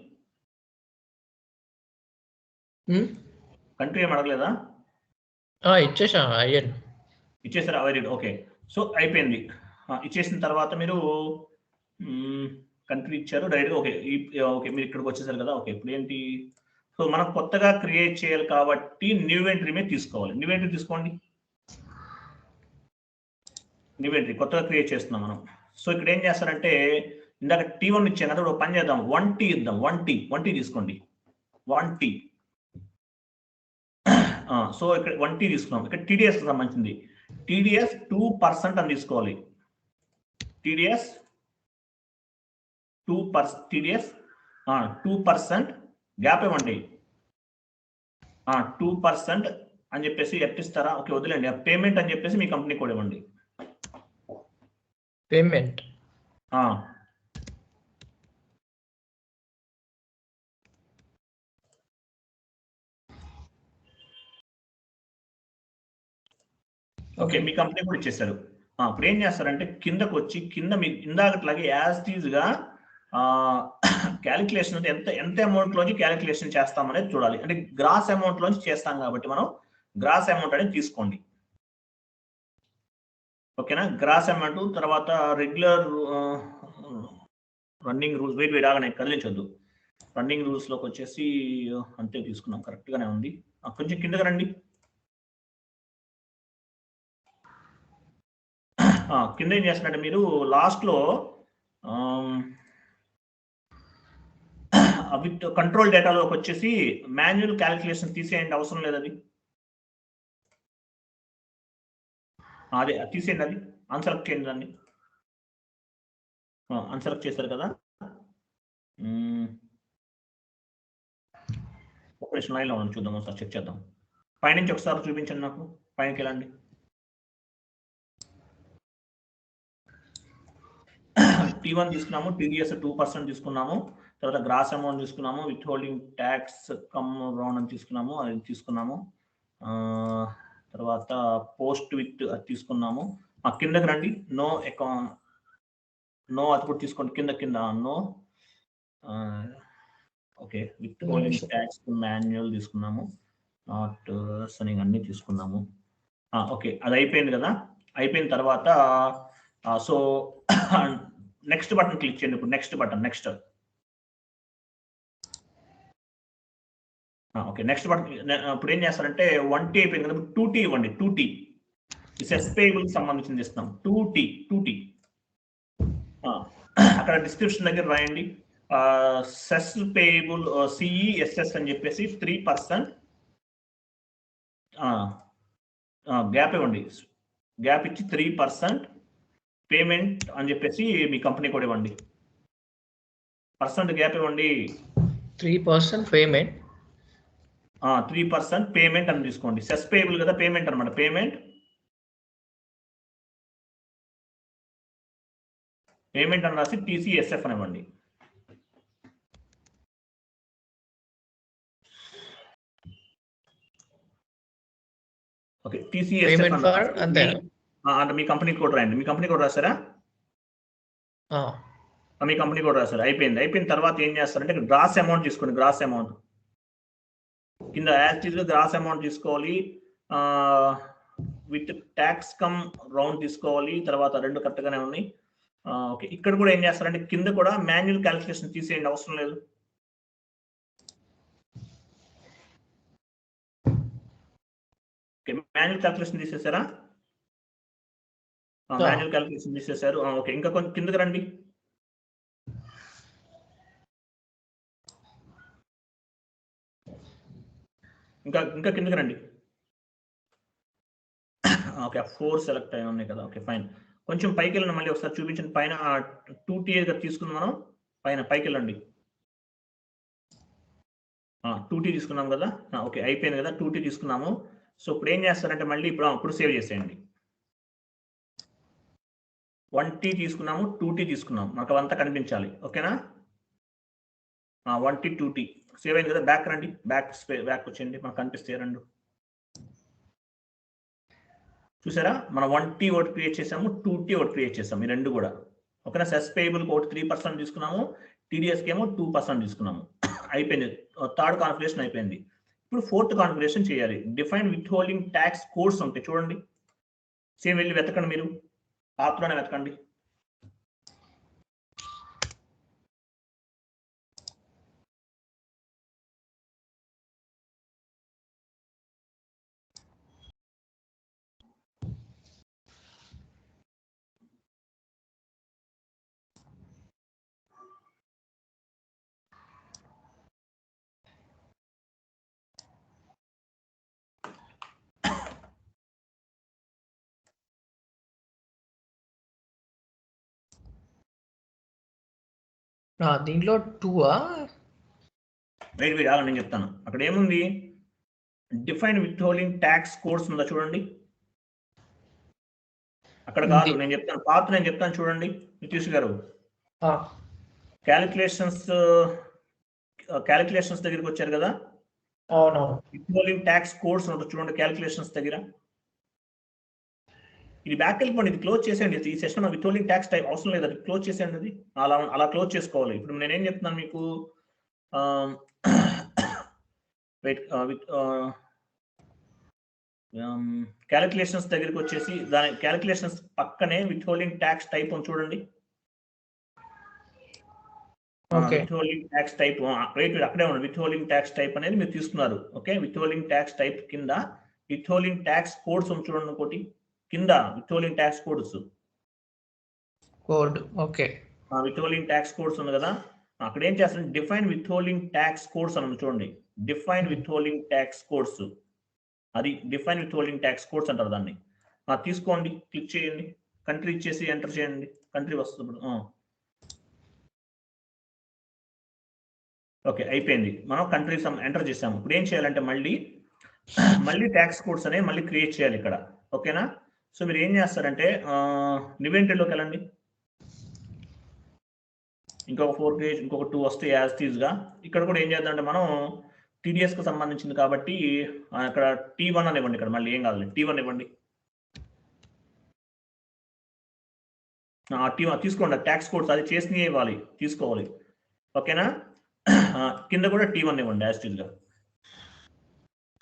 కంట్రీ ఏం అడగలేదా? ఇచ్చేసారా? Very good. ఓకే, సో అయిపోయింది. ఇచ్చేసిన తర్వాత మీరు కంట్రీ ఇచ్చారు డైరెక్ట్గా. ఓకే మీరు ఇక్కడికి వచ్చేసారు కదా. ఓకే, ఇప్పుడు ఏంటి, సో మనం కొత్తగా క్రియేట్ చేయాలి కాబట్టి న్యూ ఎంట్రీ మీద తీసుకోవాలి. న్యూ ఎంట్రీ తీసుకోండి. న్యూ ఎంట్రీ కొత్తగా క్రియేట్ చేస్తున్నాం మనం. సో ఇక్కడ ఏం చేస్తారంటే ఇందాక T1 ఇచ్చాం కదా, ఇప్పుడు పని చేద్దాం, 1T ఇద్దాం. 1T తీసుకోండి. 1T. సో ఇక్కడ 1T తీసుకున్నాం. ఇక్కడ TDS సంబంధించింది. TDS 2% అని తీసుకోవాలి. TDS 2% గ్యాప్ ఇవ్వండి. 2% అని చెప్పేసి ఎట్టిస్తారా? ఓకే వదిలేండి. పేమెంట్ అని చెప్పేసి మీ కంపెనీ కోడ్ ఇవ్వండి. పేమెంట్ ఓకే, మీ కంపెనీ కూడా ఇచ్చేసారు. ఇప్పుడు ఏం చేస్తారంటే కిందకు వచ్చి కింద మీ ఇందాకట్లాగే యాజ్ టీజ్ గా క్యాలిక్యులేషన్ అంటే ఎంత అమౌంట్ లోంచి క్యాలిక్యులేషన్ చేస్తామనేది చూడాలి. అంటే గ్రాస్ అమౌంట్ లోంచి చేస్తాం కాబట్టి మనం గ్రాస్ అమౌంట్ అనేది తీసుకోండి. ఓకేనా, గ్రాస్ అమౌంట్. తర్వాత రెగ్యులర్ రన్నింగ్ రూల్స్, వెయిట్ ఆగనే కదిలించొద్దు. రన్నింగ్ రూల్స్ లోకి వచ్చేసి అంతే తీసుకున్నాం, కరెక్ట్ గానే ఉంది. కొంచెం కిందకి రండి. కింద ఏం చేస్తున్నట్టు మీరు లాస్ట్ లో విత్ కంట్రోల్ డేటాలోకి వచ్చేసి మాన్యువల్ క్యాలిక్యులేషన్ తీసేయండి, అవసరం లేదు అది. అదే తీసేయండి, అది అన్సెలెక్ట్ చేయండి దాన్ని. అన్సెలెక్ట్ చేశారు కదా. ఆపరేషన్ లైన్లో ఉంది, చూద్దాం ఒకసారి చెక్ చేద్దాం. పైనుంచి ఒకసారి చూపించండి నాకు, పైనకి వెళ్ళండి. T1 తీసుకున్నాము, TDS 2% తీసుకున్నాము, తర్వాత గ్రాస్ అమౌంట్ తీసుకున్నాము, with holding tax come round అని తీసుకున్నాము, అది తీసుకున్నాము. తర్వాత పోస్ట్ విత్ అది తీసుకున్నాము. కిందకి రండి, నో అకౌంట్, నో అది కూడా తీసుకోండి. కింద no. Okay, withholding tax manual తీసుకున్నాము, నాట్ సనింగ్ అన్ని తీసుకున్నాము. ఓకే, అది అయిపోయింది కదా. అయిపోయిన తర్వాత సో నెక్స్ట్ బటన్ క్లిక్ చేయండి. ఇప్పుడు next button, next. Okay, next button. ఇప్పుడు ఏం చేస్తారంటే 1T అయిపోయింది కదా, 2T ఇవ్వండి. 2T సెస్ పేయబుల్ కి సంబంధించింది ఇస్తున్నాం. 2T అక్కడ డిస్క్రిప్షన్ దగ్గర రాయండి, సెస్ పేయబుల్ CESS అని చెప్పేసి 3%. గ్యాప్ ఇవ్వండి. గ్యాప్ ఇచ్చి 3% పేమెంట్ అని చెప్పేసి మీ కంపెనీ కూడా ఇవ్వండి. పర్సెంట్ గ్యాప్ ఇవ్వండి. 3% పేమెంట్ 3% పేమెంట్ అని తీసుకోండి. సెస్ పేబుల్ కదా, పేమెంట్ అనమాట. పేమెంట్ అని రాసి TCSF అని ఇవ్వండి. ఓకే, TCSF అంటే మీ కంపెనీ కోడ్ రాయండి. మీ కంపెనీ కోడ్ రాసారా? మీ కంపెనీ కోడ్ రాశారు. అయిపోయిన తర్వాత ఏం చేస్తారంటే గ్రాస్ అమౌంట్ తీసుకోండి. గ్రాస్ అమౌంట్ కింద యాజ్ గ్రాస్ అమౌంట్ తీసుకోవాలి. విత్ ట్యాక్స్ కమ్ రౌండ్ తీసుకోవాలి. తర్వాత 2 కరెక్ట్గానే ఉన్నాయి. ఓకే, ఇక్కడ కూడా ఏం చేస్తారంటే కింద కూడా మాన్యువల్ క్యాలిక్యులేషన్ తీసేయండి, అవసరం లేదు. ఓకే, మాన్యువల్ క్యాలిక్యులేషన్ తీసేసారా? మాన్యువల్ క్యాలిక్యులేషన్ తీసేసారు. ఓకే, ఇంకా కొంచెం కిందకి రండి. ఇంకా కిందకి రండి. ఓకే, 4 సెలెక్ట్ అయి ఉన్నాయి కదా. Okay, fine. కొంచెం పైకి వెళ్ళండి, మళ్ళీ ఒకసారి చూపించండి. పైన 2T తీసుకుందాం మనం. పైకి వెళ్ళండి. 2T తీసుకున్నాం కదా. ఓకే, అయిపోయింది కదా. 2T తీసుకున్నాము. సో ఇప్పుడు ఏం చేస్తారంటే మళ్ళీ ఇప్పుడు సేవ్ చేసేయండి. 1T తీసుకున్నాము, 2T తీసుకున్నాము. మనకు అవంతా కనిపించాలి. ఓకేనా? 1T 2T సేవ్ అయింది కదా. బ్యాక్ రండి. బ్యాక్ వచ్చేయండి, మనకు కనిపిస్తాయి 2. చూసారా, మనం 1T ఒకటి క్రియేట్ చేసాము, 2T ఒకటి క్రియేట్ చేసాము. ఈ 2 కూడా. ఓకేనా? సెస్ పేయబుల్ ఒకటి 3% తీసుకున్నాము, TDSకి ఏమో 2% తీసుకున్నాము. అయిపోయింది. 3rd కాన్ఫిగరేషన్ అయిపోయింది. ఇప్పుడు 4th కాన్ఫిగరేషన్ చేయాలి. Define withholding tax codes ఉంటాయి చూడండి. సేమ్ వెళ్ళి వెతకండి, మీరు పాత్రలోనే వెతకండి. దీంట్లో 2 వెయిట్ అలా నేను చెప్తాను. అక్కడ ఏముంది? Define withholding tax codes ఉందా చూడండి. అక్కడ కాదు, నేను చెప్తాను. పాత్ర నేను చెప్తాను చూడండి. నితీష్ గారు, క్యాలిక్యులేషన్స్ దగ్గరికి వచ్చారు కదా. విత్ హోల్డింగ్ ట్యాక్స్ కోడ్స్ ఉంటుంది చూడండి క్యాలిక్యులేషన్స్ దగ్గర. ఇది బ్యాక్ వెళ్ళిపోండి, ఇది క్లోజ్ చేసేయండి. ఈ session with holding tax type అవసరం లేదు, అది క్లోజ్ చేసేయండి. అది అలా క్లోజ్ చేసుకోవాలి. ఇప్పుడు నేనేం చెప్తున్నాను మీకు, క్యాలిక్యులేషన్స్ దగ్గరికి వచ్చేసి దాని క్యాలిక్యులేషన్స్ పక్కనే విత్ హోల్డింగ్ ట్యాక్స్ టైప్ ఉంది చూడండి. విత్ హోల్డింగ్ ట్యాక్స్ టైప్ అక్కడే ఉంది. విత్ హోల్డింగ్ ట్యాక్స్ టైప్ అనేది మీరు తీసుకున్నారు. Okay, withholding tax type కింద విత్ హోల్డింగ్ ట్యాక్స్ కోడ్స్ ఉంది చూడండి. ఒకటి కింద withholding tax code. Okay, withholding tax codes ఉంది కదా. అక్కడ ఏం చేస్తారు, define withholding tax codes అని చూడండి. Define withholding tax codes, అది define withholding tax codes అంటారు దాన్ని. తీసుకోండి, క్లిక్ చేయండి, కంట్రీ ఇచ్చేసి ఎంటర్ చేయండి. కంట్రీ వస్తుంది. ఓకే, అయిపోయింది. మనం కంట్రీ ఎంటర్ చేసాము. ఇప్పుడు ఏం చేయాలంటే మళ్ళీ ట్యాక్స్ కోడ్స్ అనేవి మళ్ళీ క్రియేట్ చేయాలి ఇక్కడ. ఓకేనా? సో మీరు ఏం చేస్తారంటే నివెంటరీలోకి వెళ్ళండి. ఇంకొక 4 పేజ్, ఇంకొక 2 వస్తాయి యాజ్ టీజ్గా. ఇక్కడ కూడా ఏం చేద్దామంటే మనం TDSకి సంబంధించింది కాబట్టి ఇక్కడ T1 అని ఇవ్వండి. ఇక్కడ మళ్ళీ ఏం కాదు, T1 ఇవ్వండి. T1 తీసుకోండి. ట్యాక్స్ కోడ్స్ అది చేసినవి ఇవ్వాలి, తీసుకోవాలి. ఓకేనా? కింద కూడా T1 ఇవ్వండి యాజ్ టీజ్గా.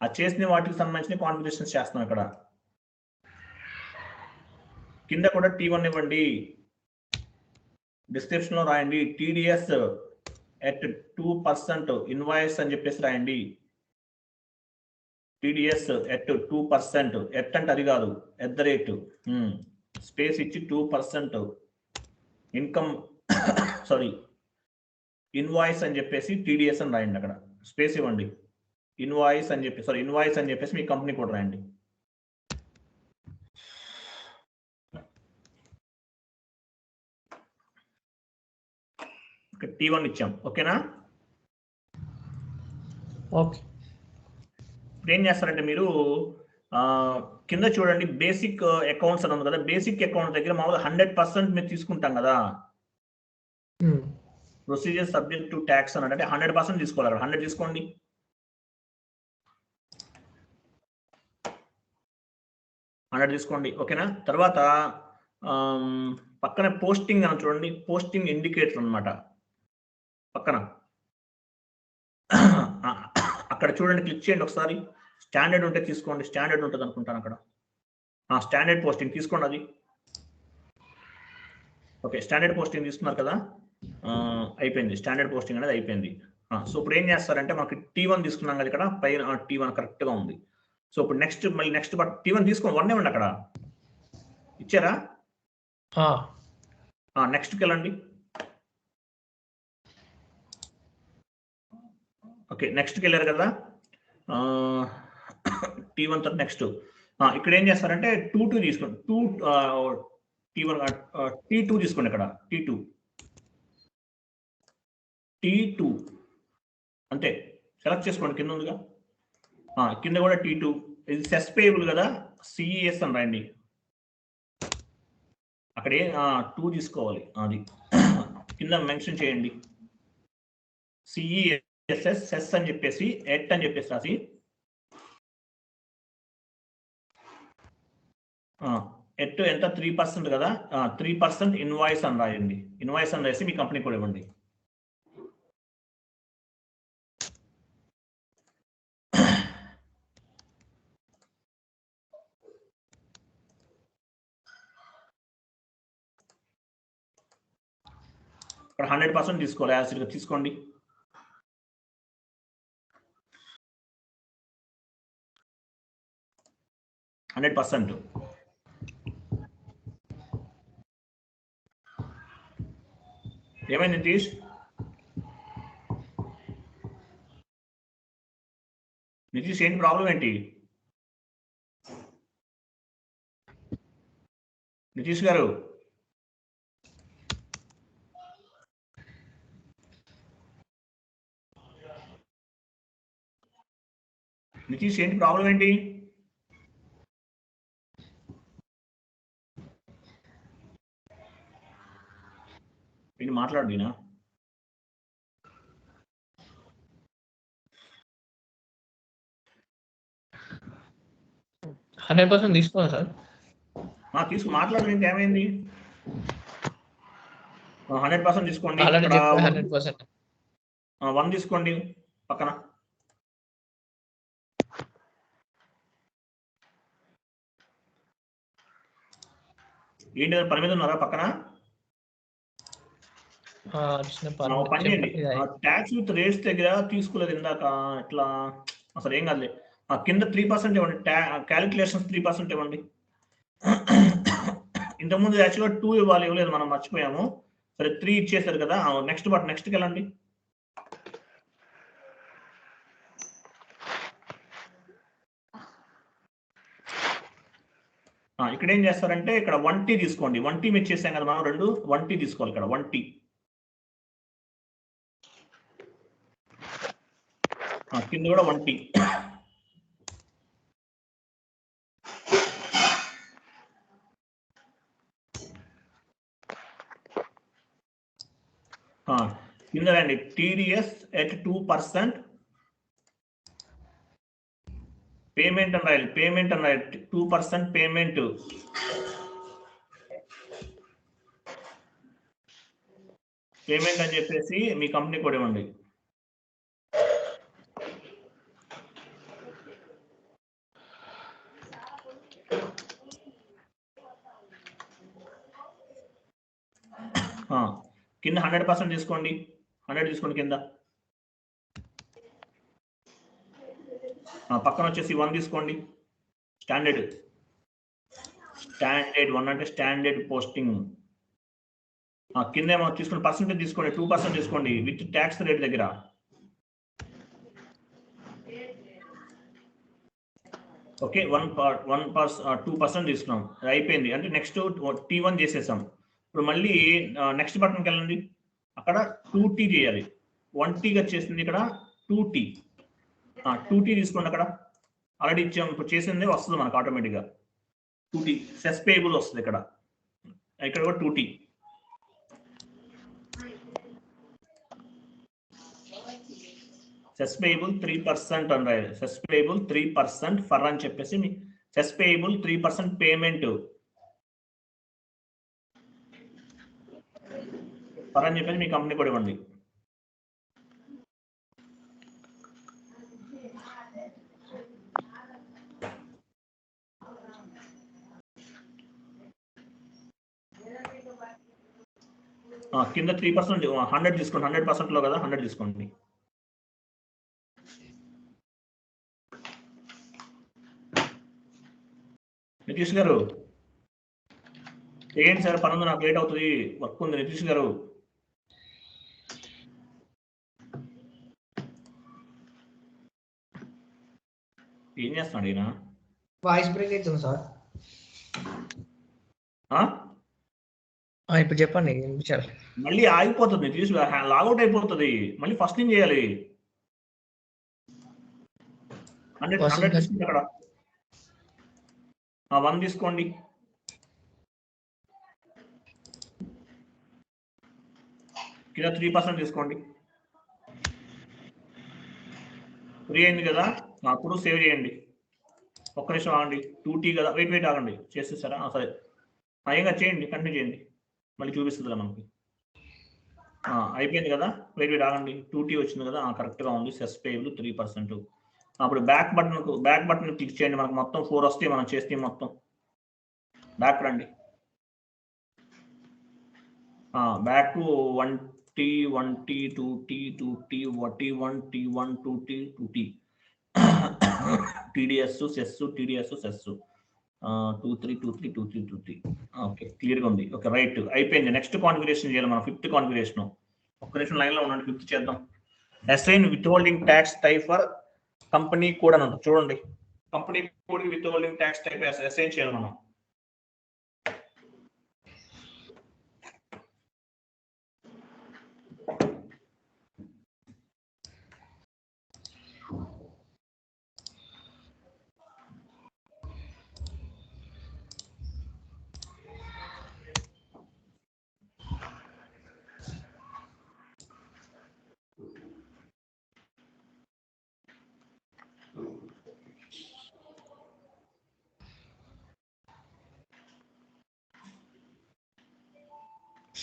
అది చేసిన వాటికి సంబంధించిన కాన్ఫిగరేషన్స్ చేస్తున్నాం ఇక్కడ. కింద కూడా T1 ఇవ్వండి. డిస్క్రిప్షన్ లో రాయండి TDS at 2% ఇన్వాయిస్ అని చెప్పేసి రాయండి. TDS at 2%, ఎట్ అంటే అది కాదు, @ స్పేస్ ఇచ్చి 2% ఇన్కమ్ సారీ ఇన్వాయిస్ అని చెప్పేసి TDS అని రాయండి. అక్కడ స్పేస్ ఇవ్వండి. ఇన్వాయిస్ అని చెప్పేసి మీ కంపెనీ కూడా రాయండి. ఇక్కడ T1 ఇచ్చాం. ఓకేనా? ఓకే. ఇప్పుడు ఏం చేస్తారంటే మీరు కింద చూడండి బేసిక్ అకౌంట్స్ అని ఉంది కదా, బేసిక్ అకౌంట్ దగ్గర మామూలుగా 100% మీరు తీసుకుంటాం కదా, ప్రొసీజర్ సబ్జెక్ట్ టు ట్యాక్స్ అని అంటే 100% తీసుకోవాలి. అక్కడ 100 తీసుకోండి. ఓకేనా? తర్వాత పక్కన పోస్టింగ్ అని చూడండి, పోస్టింగ్ ఇండికేటర్ అనమాట. పక్కన అక్కడ చూడండి, క్లిక్ చేయండి ఒకసారి. స్టాండర్డ్ ఉంటే తీసుకోండి, స్టాండర్డ్ ఉంటుంది అనుకుంటాను అక్కడ. స్టాండర్డ్ పోస్టింగ్ తీసుకోండి అది. ఓకే, స్టాండర్డ్ పోస్టింగ్ తీసుకున్నారు కదా, అయిపోయింది. స్టాండర్డ్ పోస్టింగ్ అనేది అయిపోయింది. సో ఇప్పుడు ఏం చేస్తారంటే మనకి T1 తీసుకున్నాం కదా, ఇక్కడ పైన T1 కరెక్ట్గా ఉంది. సో ఇప్పుడు నెక్స్ట్ బట్ T1 తీసుకోండి, 1 ఇవ్వండి. అక్కడ ఇచ్చారా? నెక్స్ట్కి వెళ్ళండి. ఓకే, నెక్స్ట్కి వెళ్ళారు కదా, T1 తర్వాత నెక్స్ట్ ఇక్కడ ఏం చేస్తారంటే 2 తీసుకోండి. T1 T2 తీసుకోండి. ఇక్కడ T2 అంతే, సెలెక్ట్ చేసుకోండి. కింద ఉందిగా, కింద కూడా T2. ఇది సెస్ పేయబుల్ కదా, CES అని రాయండి. అక్కడ 2 తీసుకోవాలి, అది కింద మెన్షన్ చేయండి. CESS సెస్ అని చెప్పేసి ఎట్ అని చెప్పేసి రాసి ఎట్ ఎంత 3% కదా, 3% ఇన్వాయిస్ అని రాయండి. ఇన్వాయిస్ అని రాసి మీ కంపెనీ కూడా ఇవ్వండి. ఇక్కడ 100% తీసుకోవాలి, యాసిడ్గా తీసుకోండి. ఏమైంది నితీష్? ఏంటి ప్రాబ్లం ఏంటి? నితీష్ గారు, ఏంటి ప్రాబ్లం ఏంటి? ఏంటి మాట్లాడుదీనా? తీసుకోవాలి సార్. తీసుకు మాట్లాడండి, ఏమైంది? 100% తీసుకోండి. 1 తీసుకోండి పక్కన. ఏంటి పని మీద ఉన్నారా పక్కన? పని చేయండి. ట్యాక్స్ విత్ రేట్స్ దగ్గర తీసుకోలేదు ఇందాక, ఇట్లా అసలు ఏం కాదులే. కింద 3% ఇవ్వండి, క్యాలిక్యులేషన్స్ 3% ఇవ్వండి. ఇంతకుముందు యాక్చువల్గా 2 ఇవ్వలేదు, మనం మర్చిపోయాము. సరే 3 ఇచ్చేసారు కదా, నెక్స్ట్కి వెళ్ళండి. ఇక్కడ ఏం చేస్తారంటే ఇక్కడ 1T తీసుకోండి. 1T మీరు చేసాం కదా మనం, 1T తీసుకోవాలి. ఇక్కడ 1T కింద కూడా 1T. కింద రండి, TDS at 2%. పేమెంట్ అని రాయాలి, 2% పేమెంట్. అని చెప్పేసి మీ కంపెనీ కూడా ఇవ్వండి. కింద 100% తీసుకోండి, 100 తీసుకోండి కింద. పక్కన వచ్చేసి 1 తీసుకోండి. స్టాండర్డ్ 1 అంటే స్టాండర్డ్ పోస్టింగ్. కింద ఏమో తీసుకుని పర్సెంటేజ్ తీసుకోండి, 2% తీసుకోండి విత్ ట్యాక్స్ రేట్ దగ్గర. ఓకే, 2% తీసుకున్నాం, అయిపోయింది. అంటే నెక్స్ట్ T1 చేసేసాం. ఇప్పుడు మళ్ళీ నెక్స్ట్ బటన్కి వెళ్ళండి. అక్కడ 2T చేయాలి. 1T వచ్చేసింది ఇక్కడ 2T. 2T తీసుకోండి. అక్కడ ఆల్రెడీ ఇచ్చాం, ఇప్పుడు చేసిందే వస్తుంది మనకు ఆటోమేటిక్గా 2T. సెస్ పేయబుల్ వస్తుంది ఇక్కడ కూడా 2T. సెస్ పేయబుల్ 3% అని రాయాలి. సెస్ పేయబుల్ 3% ఫర్ అని చెప్పేసి మీ సెస్ పేయబుల్ 3% పేమెంట్ ఫర్ అని చెప్పేసి మీ కంపెనీ కూడా ఇవ్వండి. కింద 3% 100 తీసుకోండి. 100% లో కదా 100 తీసుకోండి. నితీష్ గారు ఏంటి సార్ పని ఉంది, నాకు లేట్ అవుతుంది, వర్క్ ఉంది. నితీష్ గారు ఏం చేస్తున్నాడు ఈయన? వాయిస్ బ్రేక్ అవుతుంది సార్. ఇప్పుడు చెప్పండి. మళ్ళీ ఆగిపోతుంది, నితీష్ లాగౌట్ అయిపోతుంది. మళ్ళీ ఫస్ట్ నుంచి చేయాలి. 100 తీసుకోండి. అక్కడ 1 తీసుకోండి. కింద 3% తీసుకోండి. 3 అయింది కదా, అప్పుడు సేవ్ చేయండి. ఒక్క నిమిషం ఆగండి. 2T కదా, వెయిట్ ఆగండి. చేసేసారా? సరే, ఏంగా చేయండి, కంటిన్యూ చేయండి. మళ్ళీ చూపిస్తుంది మనకి. అయిపోయింది కదా, వెయిట్ ఆగండి. 2T వచ్చింది కదా, కరెక్ట్గా ఉంది. Cess payable 3%. అప్పుడు బ్యాక్ బటన్ క్లిక్ చేయండి. మనకు మొత్తం 4 వస్తాయి. మనం చేస్తే మొత్తం బ్యాక్ రండి. Back 1T 1T 2T 2T T1 T1 2T 2T TDS సెస్ TDS సెస్ 2 3 ఓకే, క్లియర్గా ఉంది. ఓకే, రైట్, అయిపోయింది. నెక్స్ట్ కాన్ఫిగరేషన్ చేయాలి మనం. 5th configuration. ఒక్క నిమిషం లైన్లో ఉండండి. 5th చేద్దాం. Assign with holding tax type for company code అని ఉంటుంది చూడండి. Company code with holding tax type assign చేయాలి మనం.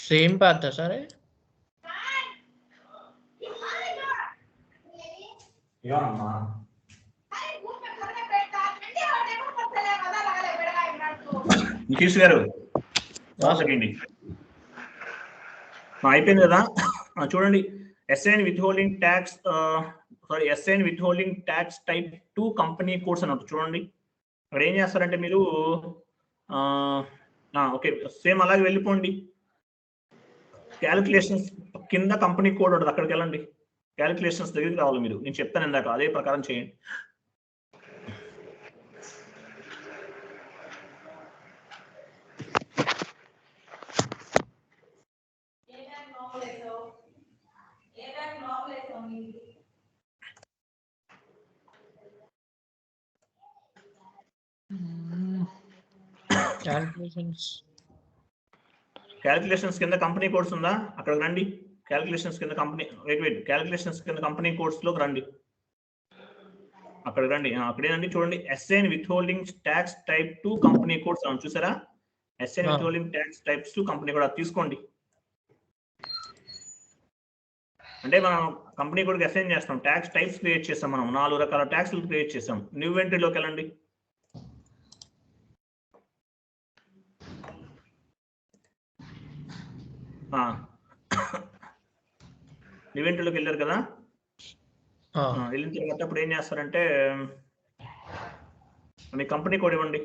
సేమ్ పాత్ సరే. నితీష్ గారు అయిపోయింది కదా, చూడండి. Assign with holding tax type 2 company codes అన్నట్టు చూడండి. అక్కడ ఏం చేస్తారంటే మీరు ఓకే, సేమ్ అలాగే వెళ్ళిపోండి. క్యాలిక్యులేషన్స్ కింద కంపెనీ కోడ్ ఉంటుంది, అక్కడికి వెళ్ళండి. క్యాలిక్యులేషన్స్ దగ్గరికి రావాలి మీరు. నేను చెప్తాను ఇందాక, అదే ప్రకారం చేయండి. క్యాలిక్యులేషన్స్ కింద కంపెనీ కోడ్స్ ఉందా, అక్కడ రండి. క్యాలిక్యులేషన్స్ కింద క్యాలిక్యులేషన్స్ కింద కంపెనీ కోడ్స్ లోకి రండి. అక్కడ రండి, అక్కడేనండి చూడండి. Assign with holding tax type 2 company codes అని చూసారా? Assign with holding tax types 2 company code తీసుకోండి. అంటే మనం కంపెనీ కోడ్కి అసైన్ చేస్తాం. ట్యాక్స్ టైప్స్ క్రియేట్ చేస్తాం. మనం 4 రకాల ట్యాక్స్లు క్రియేట్ చేస్తాం. న్యూ ఎంట్రీలోకి వెళ్ళండి. న్యూ ఎంట్రీలోకి వెళ్ళారు కదా, వెళ్ళిన తర్వాత ఇప్పుడు ఏం చేస్తారంటే మీ కంపెనీ కోడ్ ఇవ్వండి.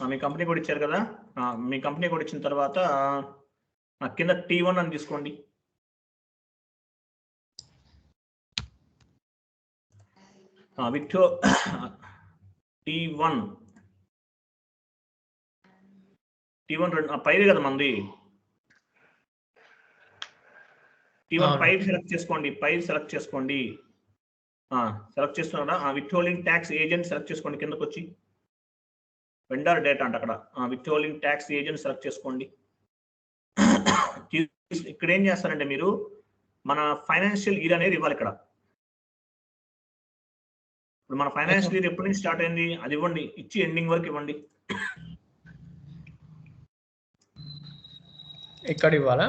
మీ కంపెనీ కోడ్ ఇచ్చారు కదా, మీ కంపెనీ కోడ్ ఇచ్చిన తర్వాత కింద T1 అని తీసుకోండి. T1 T1 పైది కదా మంది. T1 పైప్ సెలెక్ట్ చేసుకోండి. సెలెక్ట్ చేసుకోండి. సెలెక్ట్ చేస్తున్నారా? విత్హోల్డింగ్ ట్యాక్స్ ఏజెంట్ సెలెక్ట్ చేసుకోండి. కిందకు వచ్చి వెండర్ డేటా అంట అక్కడ విత్హోల్డింగ్ ట్యాక్స్ ఏజెంట్ సెలెక్ట్ చేసుకోండి. ఇక్కడ ఏం చేస్తారంటే మీరు మన ఫైనాన్షియల్ ఇయర్ అనేది ఇవ్వాలి. ఇక్కడ ఇప్పుడు మన ఫైనాన్షియల్ ఇయర్ ఎప్పటి నుంచి స్టార్ట్ అయింది అది ఇవ్వండి. ఇచ్చి ఎండింగ్ వరకు ఇవ్వండి. ఇక్కడ ఇవ్వాలా?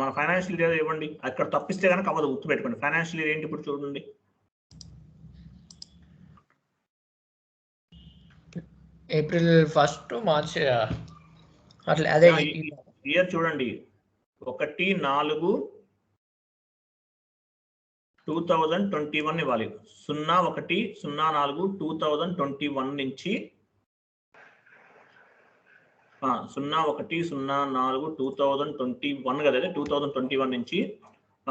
మన ఫైనాన్షియల్ ఇయర్ ఇవ్వండి. అక్కడ తప్పిస్తే కనుక అవ్వదు. గుర్తు పెట్టుకోండి. ఫైనాన్షియల్ ఇయర్ ఏంటి ఇప్పుడు చూడండి. ఏప్రిల్ 1 to మార్చ్ అట్లా అదే ఇయర్ చూడండి. 1/4/2021 ఇవ్వాలి. 01/04/2021 నుంచి 01/04/2021 కదా, 2021 నుంచి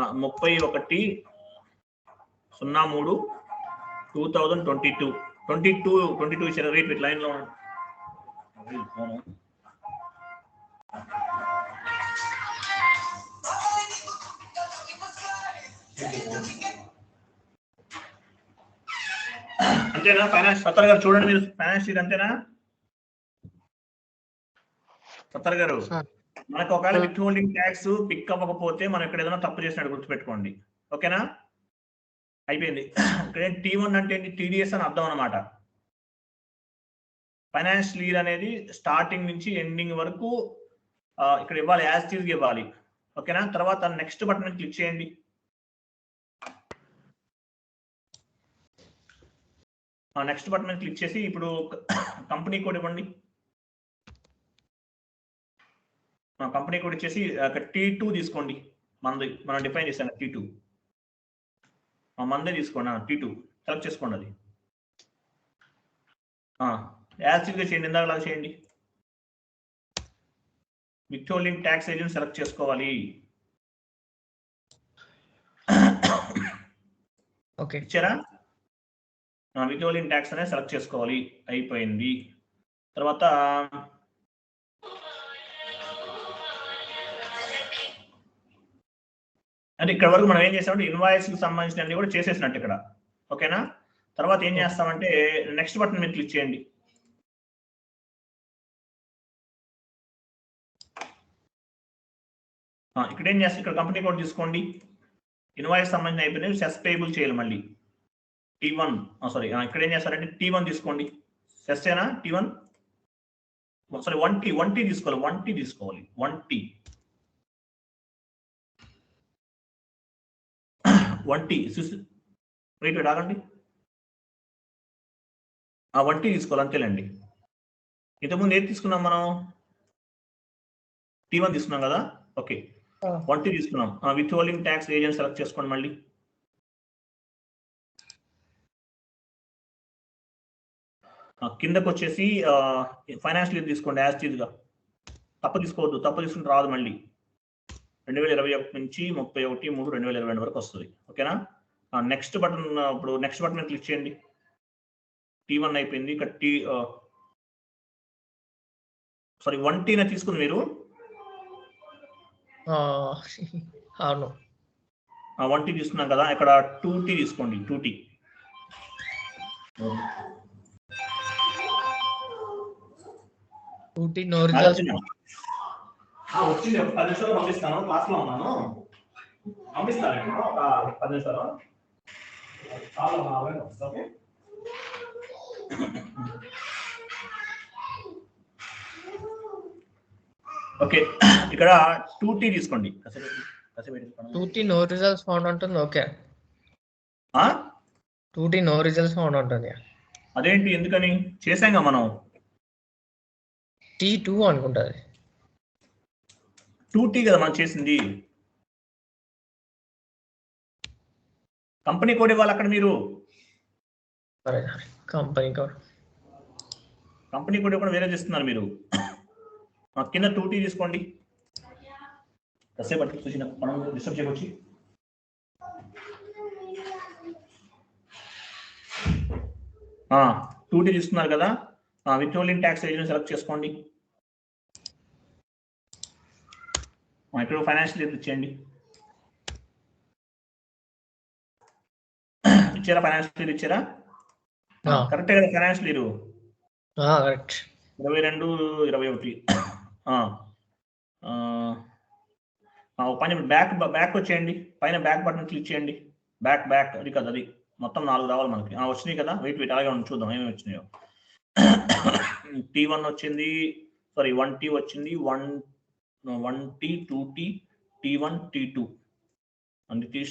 31/03/2022 ఇచ్చారు. రేట్ లైన్ లో అంతేనా? ఫైనాన్స్ సత్తర్ గారు చూడండి, మీరు ఫైనాన్స్ షీట్ అంతేనా? సత్తర్ గారు, మనకు ఒకవేళ విత్ హోల్డింగ్ ట్యాక్స్ పిక్ అవ్వకపోతే మనం ఇక్కడ ఏదైనా తప్పు చేసినట్టు గుర్తుపెట్టుకోండి. ఓకేనా? అయిపోయింది. ఇక్కడ T1 అంటే ఏంటి? TDS అని అర్థం అనమాట. ఫైనాన్షియల్ ఇయర్ అనేది స్టార్టింగ్ నుంచి ఎండింగ్ వరకు ఇక్కడ ఇవ్వాలి, యాజ్ టీజ్ ఇవ్వాలి. ఓకేనా? తర్వాత నెక్స్ట్ బటన్ క్లిక్ చేయండి. నెక్స్ట్ బటన్ క్లిక్ చేసి ఇప్పుడు కంపెనీ కోడ్ ఇవ్వండి. కంపెనీ కోడ్ ఇచ్చేసి T2 తీసుకోండి. మనం డిఫైన్ చేసాం T2. మందే తీసుకోండి. T2 సెలెక్ట్ చేసుకోండి. అది యాక్చువల్గా చేయండి, ఇందాకలాగా చేయండి. With holding tax agent select చేసుకోవాలి. ఓకే, ఇచ్చారా? విత్ హోల్డింగ్ ట్యాక్స్ అనేది సెలెక్ట్ చేసుకోవాలి. అయిపోయింది. తర్వాత అంటే ఇక్కడ వరకు మనం ఏం చేసామంటే ఇన్వాయిస్ కి సంబంధించిన అన్ని కూడా చేసేసినట్టు ఇక్కడ. ఓకేనా? తర్వాత ఏం చేస్తామంటే నెక్స్ట్ బటన్ మీద క్లిక్ చేయండి. ఇక్కడ ఏం చేస్తే ఇక్కడ కంపెనీ కోడ్ తీసుకోండి. ఇన్వాయిస్ సంబంధించిన అయిపోయింది. సెస్ పేబుల్ చేయాలి మళ్ళీ. T1 సారీ, ఇక్కడ ఏం చేస్తారంటే T1 తీసుకోండి. సెస్ ఏనా? T1 సారీ 1T తీసుకోవాలి. 1T తీసుకోవాలి. 1T వెయిట్ ఆగండి. 1T తీసుకోవాలి. అంతేలేండి. ఇంతకుముందు ఏది తీసుకున్నాం మనం? T1 తీసుకున్నాం కదా. ఓకే, 1T తీసుకున్నాం. With holding tax agent select చేసుకోండి. మళ్ళీ కిందకు వచ్చేసి ఫైనాన్షియల్ ఇయర్ తీసుకోండి. యాజ్ టీజ్ గా తప్పు తీసుకోవద్దు. తప్పు తీసుకుంటే రాదు. మళ్ళీ 2021 నుంచి 31/3/2022 వరకు వస్తుంది. ఓకేనా? నెక్స్ట్ బటన్ ఇప్పుడు నెక్స్ట్ బటన్ క్లిక్ చేయండి. T1 అయిపోయింది. ఇక్కడ సారీ 1T తీసుకుంది మీరు. అవును, 1T తీసుకున్నాం కదా. ఇక్కడ 2T తీసుకోండి. 2T no results. వచ్చింది. ఒక 10 నిమిషాలు పంపిస్తాను. క్లాస్ లో ఉన్నాను. పంపిస్తాను ఒక 10 నిమిషాలు. చాలా ఓకే. ఓకే, ఇక్కడ 2T తీసుకోండి. 2T నో రిజల్ట్స్ ఫౌండ్ ఉంటుంది. Okay, 2T no results found ఉంటుంది. అదేంటి? ఎందుకని? చేసాంగా మనం. T2 అనుకుంటుంది. 2T కదా మనం చేసింది. కంపెనీ కోడ్ ఇవ్వాలి అక్కడ మీరు. కంపెనీ కోడ్ కూడా వేరే చేస్తున్నారు మీరు. కింద 2T తీసుకోండి. కాసేపు చూసిన మనం డిస్టర్బ్ చేయవచ్చు. ఆ 2T తీసుకున్నారు కదా. With holding tax agent select చేసుకోండి. ఇక్కడ ఫైనాన్షియల్ ఇయర్ ఇచ్చేయండి. ఇచ్చారా? ఫైనాన్షియల్ ఇయర్ ఇచ్చారా? కరెక్టే కదా ఫైనాన్షియల్ ఇయర్? కరెక్ట్. 22-21. పైన బ్యాక్ వచ్చేయండి. పైన బ్యాక్ బటన్ క్లిక్ చేయండి. బ్యాక్ అది కదా, అది మొత్తం 4 రావాలి మనకి. వచ్చినాయి కదా, వెయిట్ అలాగే ఉంది, చూద్దాం ఏమేమి వచ్చినాయో. T1 వచ్చింది, సారీ 1T వచ్చింది, 1T 2T T1 T2 అన్ని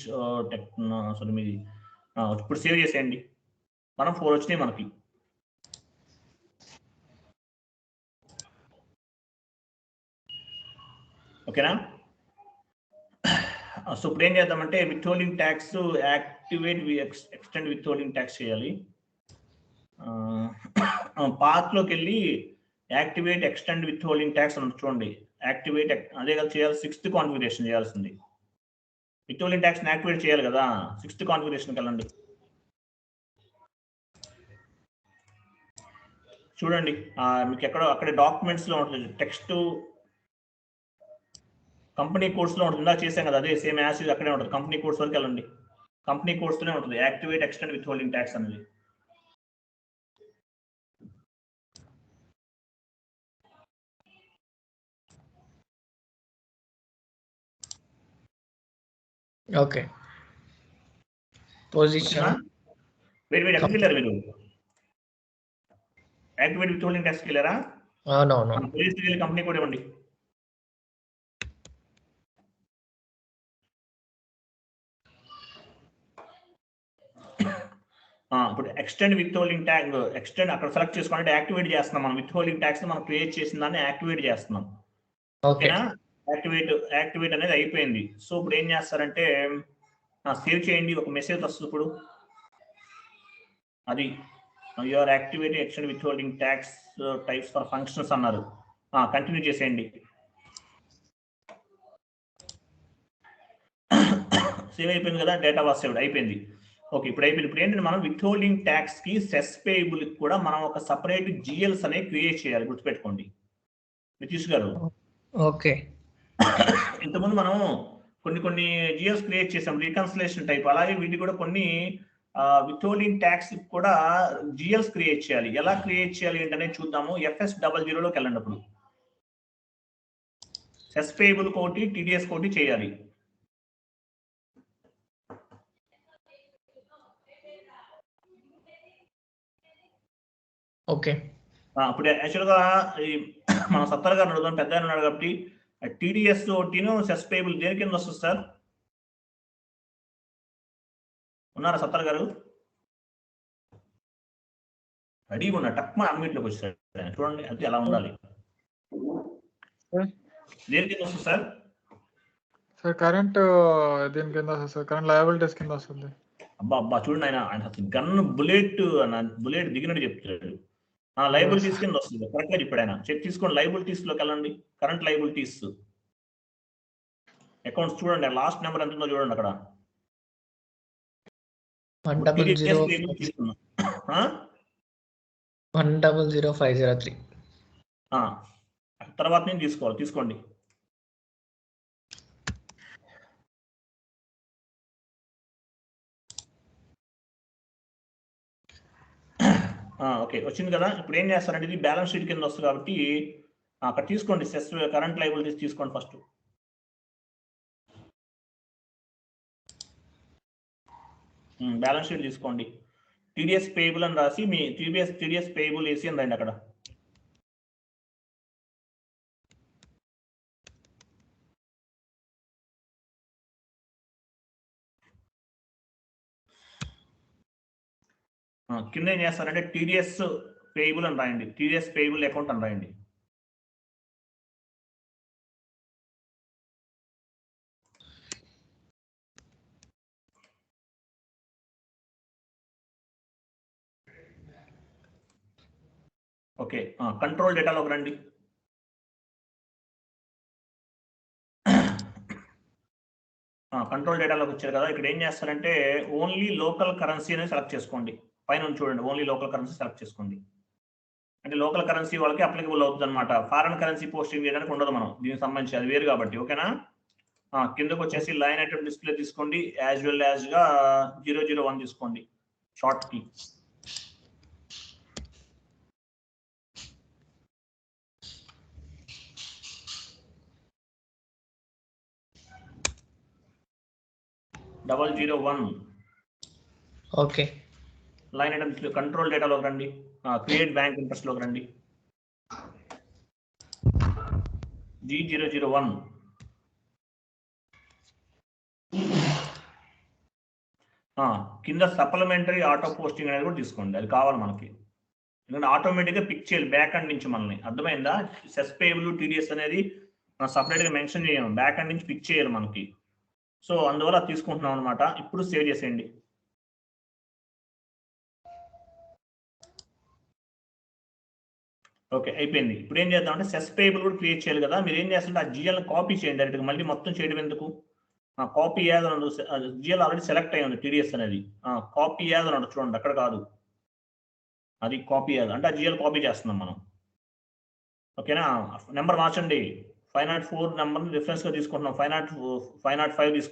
సారీ మీది. ఇప్పుడు సేవ్ చేసేయండి. మనం 4 వచ్చినాయి మనకి. ఓకేనా? సో ఇప్పుడు ఏం చేద్దామంటే withholding tax activate extend withholding tax చేయాలి. పాత్లోకి వెళ్ళి యాక్టివేట్ ఎక్స్టెండ్ విత్హోల్డింగ్ ట్యాక్స్ అని చూడండి. యాక్టివేట్ అదే కదా చేయాలి, 6th కాన్ఫిగరేషన్ చేయాల్సింది. విత్హోల్డింగ్ ట్యాక్స్ యాక్టివేట్ చేయాలి కదా, 6th కాన్ఫిగరేషన్కి వెళ్ళండి. చూడండి మీకు అక్కడే డాక్యుమెంట్స్లో ఉంటుంది, టెక్స్ట్ కంపెనీ కోడ్స్లో ఉంటుంది. ఇందాక చేసాం కదా, అదే సేమ్ యాజ్ అక్కడే ఉంటుంది. కంపెనీ కోడ్స్ వరకు వెళ్ళండి. కంపెనీ కోడ్స్లోనే ఉంటుంది యాక్టివేట్ ఎక్స్టెండ్ విత్హోల్డింగ్ ట్యాక్స్ అనేది. ఓకే. పొజిషన్ వెయిట్ ఎక్కడికి వెళ్ళారు మీరు? యాక్టివేట్ విత్హోల్డింగ్ ట్యాక్స్కి వెళ్ళారా? అవునవును. పొజిషన్కి వెళ్ళి కంపెనీ కోడ్ ఇవ్వండి. ఇప్పుడు ఎక్స్టెండ్ విత్హోల్డింగ్ ట్యాక్స్ ఎక్స్టెండ్ అక్కడ సెలెక్ట్ చేసుకోండి. యాక్టివేట్ చేస్తున్నాం మనం. విత్హోల్డింగ్ ట్యాక్స్ మనం క్రియేట్ చేసిన దాన్ని యాక్టివేట్ చేస్తున్నాం. ఓకేనా? యాక్టివేట్ అనేది అయిపోయింది. సో ఇప్పుడు ఏం చేస్తారంటే సేవ్ చేయండి. ఒక మెసేజ్ వస్తుంది ఇప్పుడు, అది you are activating extend withholding tax types for functions అన్నారు. కంటిన్యూ చేసేయండి. సేవ్ అయిపోయింది కదా, డేటా వాస్ సేవ్డ్ అయిపోయింది. ఓకే, ఇప్పుడు అయిపోయింది. ఇప్పుడు ఏంటంటే మనం విత్హోల్డింగ్ ట్యాక్స్ కి సెస్ పేయబుల్ కూడా మనం ఒక సపరేట్ జిఎల్స్ అనేవి క్రియేట్ చేయాలి, గుర్తుపెట్టుకోండి నితీష్ గారు. ఓకే. ఇంతకుముందు మనం కొన్ని జిఎల్స్ క్రియేట్ చేసాం, రీకన్సిలేషన్ టైప్. అలాగే వీటి కూడా కొన్ని విత్హోల్డింగ్ ట్యాక్స్ కూడా జిఎల్స్ క్రియేట్ చేయాలి. ఎలా క్రియేట్ చేయాలి ఏంటనే చూద్దాము. FS00లోకి వెళ్ళండి. అప్పుడు సెస్ పేయబుల్ కోటి TDS కోటి చేయాలి. ఓకే. ఇప్పుడు యాక్చువల్గా మన సత్తర్ గారు అడుగుదాం, పెద్ద ఆయన ఉన్నాడు కాబట్టి TDS ఒకటిను సెస్ పేయబుల్ దేని కింద వస్తుంది సార్? ఉన్నారా సత్తర్ గారు? రెడీగా ఉన్నా, టక్మా అన్నిట్లోకి వచ్చాడు చూడండి. అది ఎలా ఉండాలి, దేని కింద వస్తుంది సార్? సార్ కరెంట్ దేని కింద వస్తుంది సార్? కరెంట్ లయబిలిటీస్ కింద వస్తుంది. అబ్బా చూడండి, ఆయన గన్ బుల్లెట్ దిగినట్టు చెప్తాడు. లయబిలిటీస్ కింద వస్తుంది, కరెక్ట్ గా చెప్పాడు ఆయన. చెక్ తీసుకోండి, లయబిలిటీస్ లోకి వెళ్ళండి. కరెంట్ లయబిలిటీస్ అకౌంట్స్ చూడండి, లాస్ట్ నెంబర్ ఎంత ఉందో చూడండి. అక్కడ 1000503. తర్వాత నేను తీసుకోండి. ఓకే, వచ్చింది కదా. ఇప్పుడు ఏం చేస్తారంటే ఇది బ్యాలెన్స్ షీట్ కింద వస్తుంది కాబట్టి అక్కడ తీసుకోండి. సెస్ కరెంట్ లయబిలిటీస్ తీసుకోండి ఫస్ట్. బ్యాలెన్స్ షీట్ తీసుకోండి. TDS పేయబుల్ అని రాసి మీ TDS పేయబుల్ వేసి అని రండి అక్కడ. కింద ఏం చేస్తారంటే TDS పేయబుల్ అని రాయండి. TDS పేయబుల్ అకౌంట్ అని రాయండి. ఓకే, కంట్రోల్ డేటాలోకి రండి. కంట్రోల్ డేటాలోకి వచ్చారు కదా. ఇక్కడ ఏం చేస్తారంటే ఓన్లీ లోకల్ కరెన్సీ అనేది సెలెక్ట్ చేసుకోండి. పైన చూడండి, ఓన్లీ లోకల్ కరెన్సీ సెలెక్ట్ చేసుకోండి. అంటే లోకల్ కరెన్సీ వాళ్ళకి అప్లికబుల్ అవుతుంది అనమాట. ఫారెన్ కరెన్సీ పోస్టింగ్ చేయడానికి ఉండదు మనం దీనికి సంబంధించి, అది వేరు కాబట్టి. ఓకేనా? కిందకు వచ్చేసి లైన్ ఐటమ్ డిస్ప్లే తీసుకోండి, యాజ్ వెల్ యాజ్ గా 001 తీసుకోండి షార్ట్ కి. Double 01 okay. Line item display control డేటాలోకి రండి, క్రియేట్ బ్యాంక్ ఇంట్రెస్ట్ లోకి రండి, G001 కింద సప్లిమెంటరీ ఆటో పోస్టింగ్ అనేది కూడా తీసుకోండి, అది కావాలి మనకి. ఎందుకంటే ఆటోమేటిక్గా పిక్ చేయాలి బ్యాక్ అండ్ నుంచి మనల్ని, అర్థమైందా? సెస్ పేబుల్ టీడీఎస్ అనేది సపరేట్గా మెన్షన్ చేయము, బ్యాక్ అండ్ నుంచి పిక్ చేయాలి మనకి. సో అందువల్ల తీసుకుంటున్నాం అనమాట. ఇప్పుడు సేవ్ చేసేయండి. ఓకే, అయిపోయింది. ఇప్పుడు ఏం చేద్దామంటే సెస్ పేబుల్ కూడా క్రియేట్ చేయాలి కదా. మీరు ఏం చేస్తుంటే ఆ జిఎల్ కాపీ చేయండి డైరెక్ట్గా, మళ్ళీ మొత్తం చేయడం ఎందుకు. కాపీ యాజ్ అని జిఎల్ ఆల్రెడీ సెలెక్ట్ అయ్యి ఉంది టీడీఎస్ అనేది. కాపీ యాజ్ అని చూడండి, అక్కడ కాదు, అది కాపీ యాజ్ అంటే ఆ జిఎల్ కాపీ చేస్తున్నాం మనం. ఓకేనా? నెంబర్ మార్చండి, 504 నెంబర్ రిఫరెన్స్ గా తీసుకుంటున్నాం. 505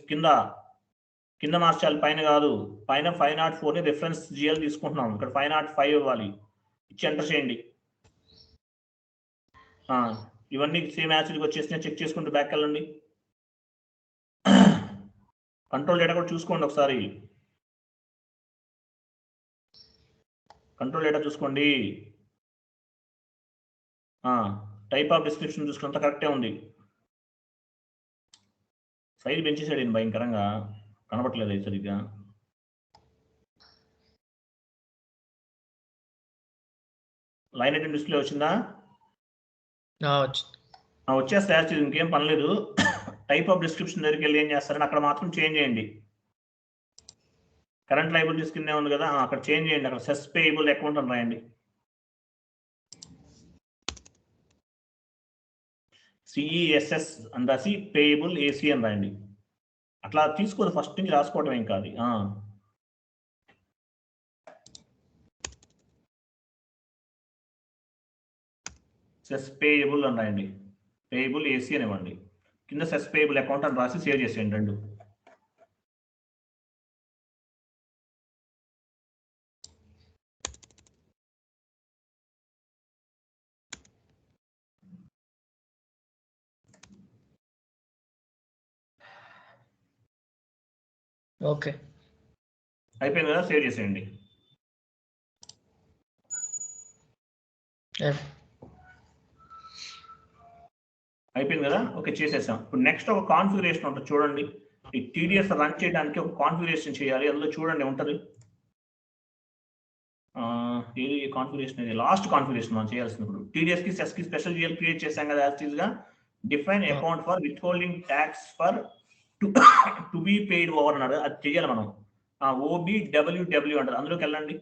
కింద మార్చాలి, పైన కాదు. పైన 504 ని రిఫరెన్స్ జిఎల్ తీసుకుంటున్నాం, ఇక్కడ 505 ఇవ్వాలి. ఇచ్చి ఎంటర్ చేయండి. ఇవన్నీ సేమ్ యాక్చువల్గా వచ్చేసినా చెక్ చేసుకుంటూ బ్యాక్ వెళ్ళండి. కంట్రోల్ డేటా కూడా చూసుకోండి ఒకసారి, కంట్రోల్ డేటా చూసుకోండి. టైప్ ఆఫ్ డిస్క్రిప్షన్ చూసుకుంటే కరెక్టే ఉంది. సైజ్ పెంచేసాడు ఈయన భయంకరంగా, కనబట్లేదు అది సరిగ్గా. లైన్ ఐటమ్ డిస్ప్లే వచ్చిందా? వచ్చేస్తే యాక్చువల్ ఇంకేం పనిలేదు. టైప్ ఆఫ్ డిస్క్రిప్షన్ దగ్గరికి వెళ్ళి ఏం చేస్తారని అక్కడ మాత్రం చేంజ్ చేయండి. కరెంట్ లైబిలిటీస్ కింద ఉంది కదా, అక్కడ చేంజ్ చేయండి. అక్కడ సెస్ పేయబుల్ అకౌంట్ అని రాయండి, సిఈఎస్ఎస్ అని రాసి పేయబుల్ ఏసీ అని రాయండి. అట్లా తీసుకోదు, ఫస్ట్ నుంచి రాసుకోవడం ఏం కాదు. సెస్ పేయబుల్ అని రాయండి, పేయబుల్ ఏసీ అని ఇవ్వండి. కింద సెస్ పేయబుల్ అకౌంట్ అని రాసి సేవ్ చేసేయండి రెండు. ఓకే, అయిపోయింది కదా, సేవ్ చేసేయండి. అయిపోయింది కదా, ఓకే చేసేసాం. ఇప్పుడు నెక్స్ట్ ఒక కాన్ఫిగరేషన్ ఉంటుంది చూడండి. ఈ టీడీఎస్ రన్ చేయడానికి ఒక కాన్ఫిగరేషన్ చేయాలి, అందులో చూడండి ఉంటుంది. ఏది కాన్ఫిగరేషన్, ఇది లాస్ట్ కాన్ఫిగరేషన్ మనం చేయాల్సింది. ఇప్పుడు టీడీఎస్ కి సెస్ కి స్పెషల్ జిఎల్ క్రియేట్ చేశాం కదా, యాజ్ గా define account for with holding tax for to be paid over అన్నాడు, అది చేయాలి మనం. OBWW అంటారు, అందులోకి వెళ్ళండి.